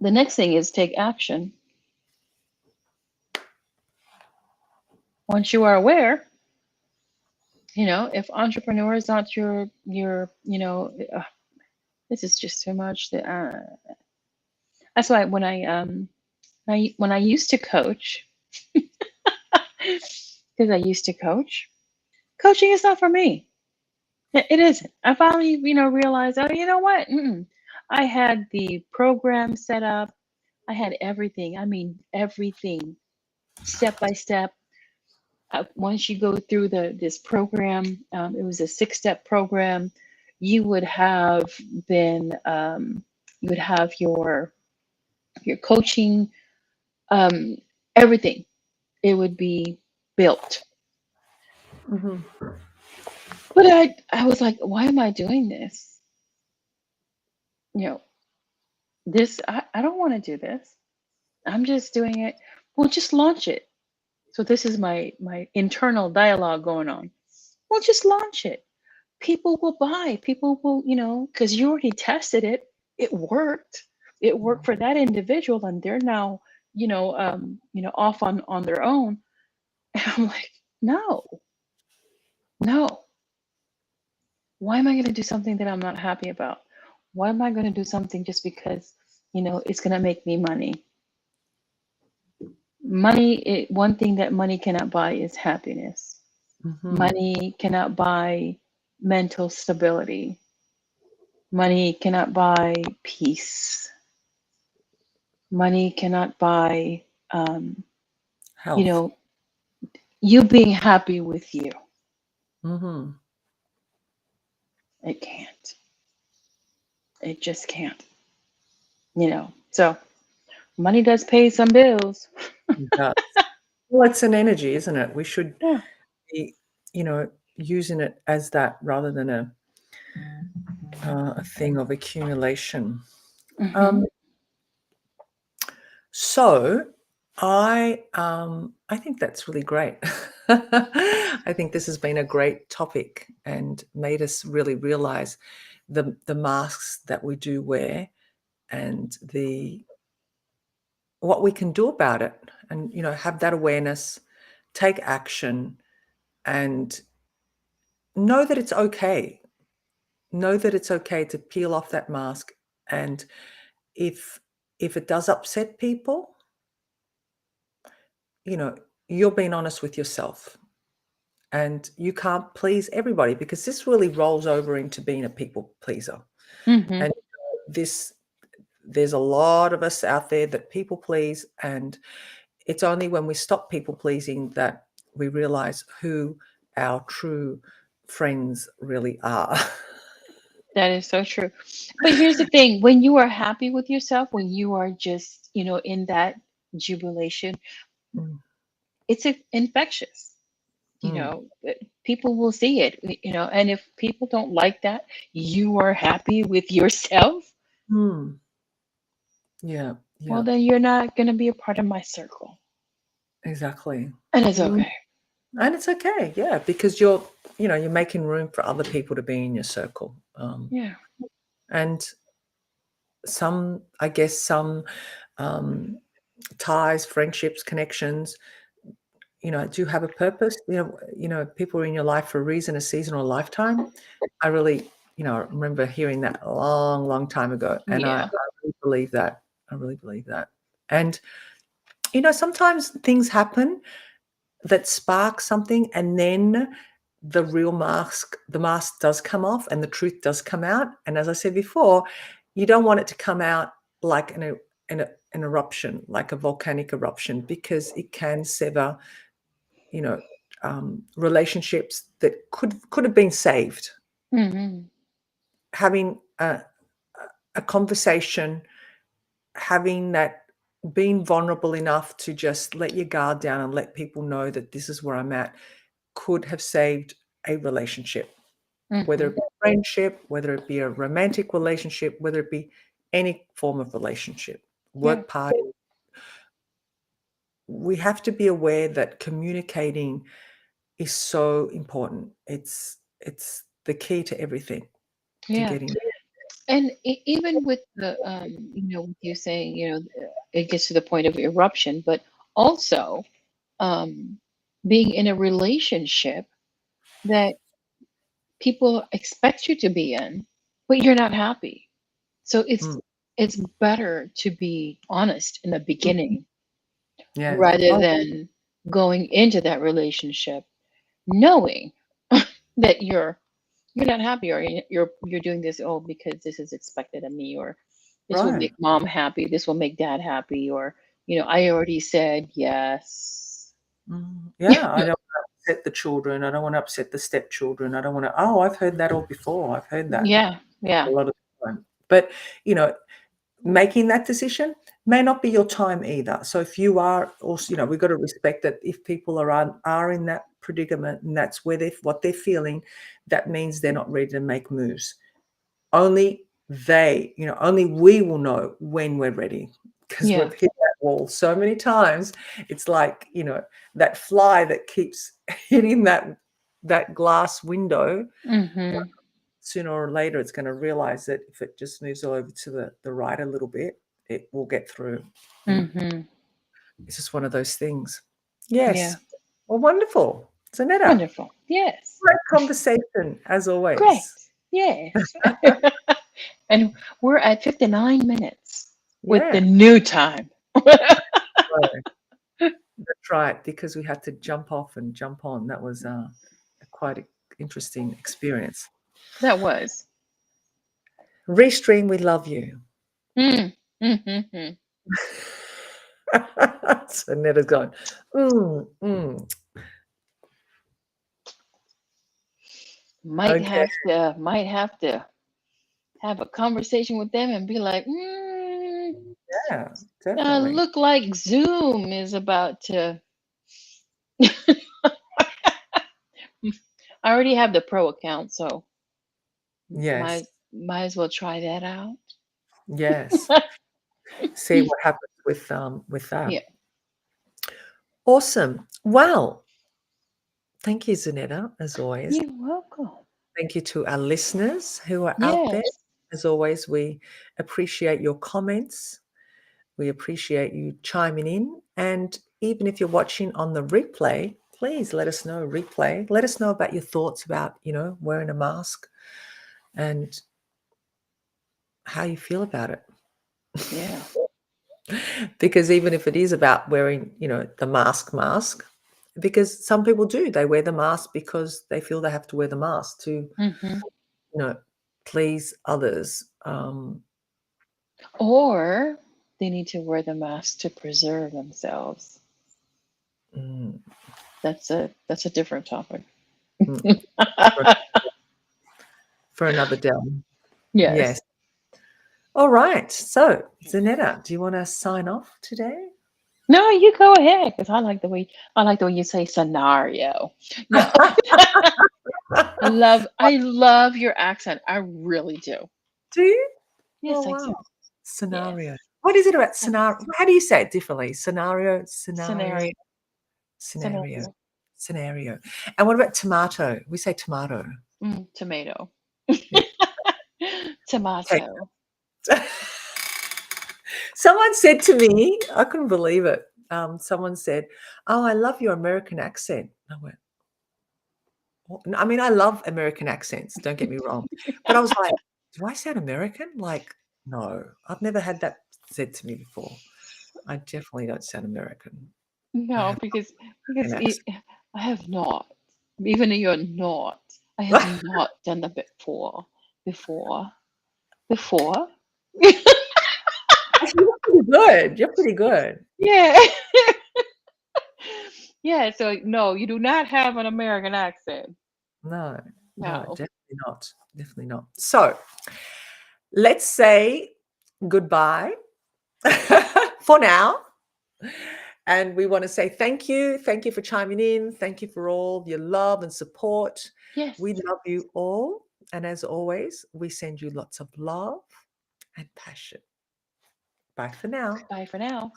[SPEAKER 1] The next thing is take action. Once you are aware, if entrepreneur is not your this is just too much. That's why when I used to coach, because I used to coach, coaching is not for me. It isn't. I finally, realized, oh, you know what? I had the program set up. I had everything. I mean, everything, step by step. Once you go through this program, it was a 6-step program. You would have been, you would have your coaching, um, everything. It would be built.
[SPEAKER 2] Mhm.
[SPEAKER 1] But I was like, why am I doing this? You know, I don't want to do this. I'm just doing it. Well, just launch it. So this is my internal dialogue going on. Well, just launch it. People will buy. People will, because you already tested it. It worked. It worked for that individual, and they're now, off on their own. And I'm like, no. Why am I going to do something that I'm not happy about? Why am I going to do something just because, it's going to make me money? One thing that money cannot buy is happiness.
[SPEAKER 2] Mhm.
[SPEAKER 1] Money cannot buy mental stability. Money cannot buy peace. Money cannot buy, um, you
[SPEAKER 2] Health.
[SPEAKER 1] know, you being happy with you.
[SPEAKER 2] Mhm.
[SPEAKER 1] It can't. It just can't. So money does pay some bills.
[SPEAKER 2] It does. Well, it's an energy, isn't it? We should
[SPEAKER 1] Yeah.
[SPEAKER 2] be, using it as that rather than a thing of accumulation.
[SPEAKER 1] Hmm.
[SPEAKER 2] Um, so I think that's really great. I think this has been a great topic and made us really realize the masks that we do wear and the what we can do about it, and have that awareness, take action, and know that it's okay. Know that it's okay to peel off that mask, and if if it does upset people, you know, you're being honest with yourself. And you can't please everybody, because this really rolls over into being a people pleaser.
[SPEAKER 1] Hmm.
[SPEAKER 2] And this there's a lot of us out there that people please, and it's only when we stop people pleasing that we realize who our true friends really are.
[SPEAKER 1] That is so true. But here's the thing, when you are happy with yourself, when you are just, in that jubilation,
[SPEAKER 2] Mm,
[SPEAKER 1] it's infectious.
[SPEAKER 2] mm,
[SPEAKER 1] People will see it, and if people don't like that, you are happy with yourself,
[SPEAKER 2] mm. Yeah,
[SPEAKER 1] well,
[SPEAKER 2] yeah,
[SPEAKER 1] then you're not going to be a part of my circle.
[SPEAKER 2] exactly.
[SPEAKER 1] And it's
[SPEAKER 2] Mm.
[SPEAKER 1] okay.
[SPEAKER 2] And it's okay, yeah, because you're making room for other people to be in your circle.
[SPEAKER 1] Yeah.
[SPEAKER 2] And I guess some um, ties, friendships, connections, do have a purpose. People are in your life for a reason, a season, or a lifetime. I really, remember hearing that a long, long time ago, and I
[SPEAKER 1] Yeah.
[SPEAKER 2] really believe that. I really believe that. And sometimes things happen that spark something, and then the mask does come off and the truth does come out. And as I said before, you don't want it to come out like an eruption, like a volcanic eruption, because it can sever, you know, relationships that could have been saved.
[SPEAKER 1] Hmm.
[SPEAKER 2] Having a conversation, having that, being vulnerable enough to just let your guard down and let people know that this is where I'm at, could have saved a relationship, whether
[SPEAKER 1] Hmm.
[SPEAKER 2] it be a friendship, whether it be a romantic relationship, whether it be any form of relationship,
[SPEAKER 1] Yeah.
[SPEAKER 2] work party. We have to be aware that communicating is so important. It's the key to everything, to
[SPEAKER 1] Yeah.
[SPEAKER 2] getting.
[SPEAKER 1] And even with with you saying, it gets to the point of eruption, but also um, being in a relationship that people expect you to be in, but you're not happy. So it's
[SPEAKER 2] Mm,
[SPEAKER 1] it's better to be honest in the
[SPEAKER 2] mhm.
[SPEAKER 1] beginning
[SPEAKER 2] Yes.
[SPEAKER 1] rather
[SPEAKER 2] Oh,
[SPEAKER 1] than going into that relationship knowing that you're not happy, or you're doing this, oh, because this is expected of me, or this will
[SPEAKER 2] right.
[SPEAKER 1] make mom happy, this will make dad happy, or I already said yes.
[SPEAKER 2] Yeah, I don't wanna upset the children. I don't wanna upset the stepchildren. I don't wanna, "Oh, I've heard that all before. I've heard that
[SPEAKER 1] Yeah,
[SPEAKER 2] a
[SPEAKER 1] yeah,
[SPEAKER 2] lot of the time." But, you know, making that decision may not be your time either. So if you are also, we've got to respect that if people are in that predicament and that's where what they're feeling, that means they're not ready to make moves. Only only we will know when we're ready, because
[SPEAKER 1] yeah.
[SPEAKER 2] we've hit that wall so many times. It's like, that fly that keeps hitting that glass window.
[SPEAKER 1] Mm-hmm.
[SPEAKER 2] Sooner or later, it's going to realize that if it just moves over to the right a little bit, it will get through. And
[SPEAKER 1] Mm-hmm.
[SPEAKER 2] it's just one of those things.
[SPEAKER 1] Yeah.
[SPEAKER 2] Yes. Well, wonderful. Zanetta,
[SPEAKER 1] Wonderful. Yes.
[SPEAKER 2] great conversation as
[SPEAKER 1] Great.
[SPEAKER 2] always.
[SPEAKER 1] Yes. And we're at 59 minutes with the
[SPEAKER 2] Yeah,
[SPEAKER 1] new time.
[SPEAKER 2] right. That's right, because we had to jump off and jump on. That was a quite interesting experience.
[SPEAKER 1] That was.
[SPEAKER 2] Restream, we love you.
[SPEAKER 1] Mm. Mm-hmm.
[SPEAKER 2] So Netta's going, mm, mm. Okay,
[SPEAKER 1] Might have to have a conversation with them and be like,
[SPEAKER 2] yeah, definitely.
[SPEAKER 1] look like Zoom is about to. I already have the pro account, so
[SPEAKER 2] Yes,
[SPEAKER 1] might as well try that out.
[SPEAKER 2] yes. See what happens with that.
[SPEAKER 1] Yeah,
[SPEAKER 2] Awesome. Well, thank you, Zanetta, as always.
[SPEAKER 1] you're welcome.
[SPEAKER 2] Thank you to our listeners who are out there.
[SPEAKER 1] Yes,
[SPEAKER 2] As always, we appreciate your comments. We appreciate you chiming in. And even if you're watching on the replay, please let us know replay. Let us know about your thoughts about, wearing a mask and how you feel about it.
[SPEAKER 1] yeah.
[SPEAKER 2] Because even if it is about wearing, the mask, because some people do, they wear the mask because they feel they have to wear the mask to,
[SPEAKER 1] Hmm.
[SPEAKER 2] please others.
[SPEAKER 1] Or they need to wear the mask to preserve themselves.
[SPEAKER 2] Mm,
[SPEAKER 1] That's a different topic.
[SPEAKER 2] mm, for, for another day. Yes.
[SPEAKER 1] Yes.
[SPEAKER 2] All right. So, Zanetta, do you want to sign off today?
[SPEAKER 1] No, you go ahead because I like the way you say scenario. No, I love your accent. I really do.
[SPEAKER 2] Do you? Oh,
[SPEAKER 1] Yes, I
[SPEAKER 2] wow.
[SPEAKER 1] do.
[SPEAKER 2] Scenario.
[SPEAKER 1] Yes.
[SPEAKER 2] What is it about
[SPEAKER 1] Yeah.
[SPEAKER 2] scenario? How do you say it differently? Scenario, scenario,
[SPEAKER 1] Scenario.
[SPEAKER 2] scenario,
[SPEAKER 1] Scenario.
[SPEAKER 2] scenario. And what about tomato? We say tomato.
[SPEAKER 1] Tomato.
[SPEAKER 2] Yeah. Okay.
[SPEAKER 1] Tomato.
[SPEAKER 2] Someone said to me, I couldn't believe it. Someone said, "Oh, I love your American accent." I went, "What?" I mean, I love American accents, don't get me wrong. But I was like, do I sound American? Like, no, I've never had that said to me before. I definitely don't sound American. I
[SPEAKER 1] No,
[SPEAKER 2] have
[SPEAKER 1] because
[SPEAKER 2] an accent.
[SPEAKER 1] I have not. Even though you're not, I have not done that before. Before. Before.
[SPEAKER 2] You're pretty good. You're pretty good.
[SPEAKER 1] Yeah. Yeah. So no, you do not have an American accent.
[SPEAKER 2] No, no,
[SPEAKER 1] No.
[SPEAKER 2] definitely not. Definitely not. So let's say goodbye for now. And we want to say thank you. Thank you for chiming in. Thank you for all your love and support.
[SPEAKER 1] Yes.
[SPEAKER 2] We love you all. And as always, we send you lots of love and passion. Bye for now.
[SPEAKER 1] Bye for now.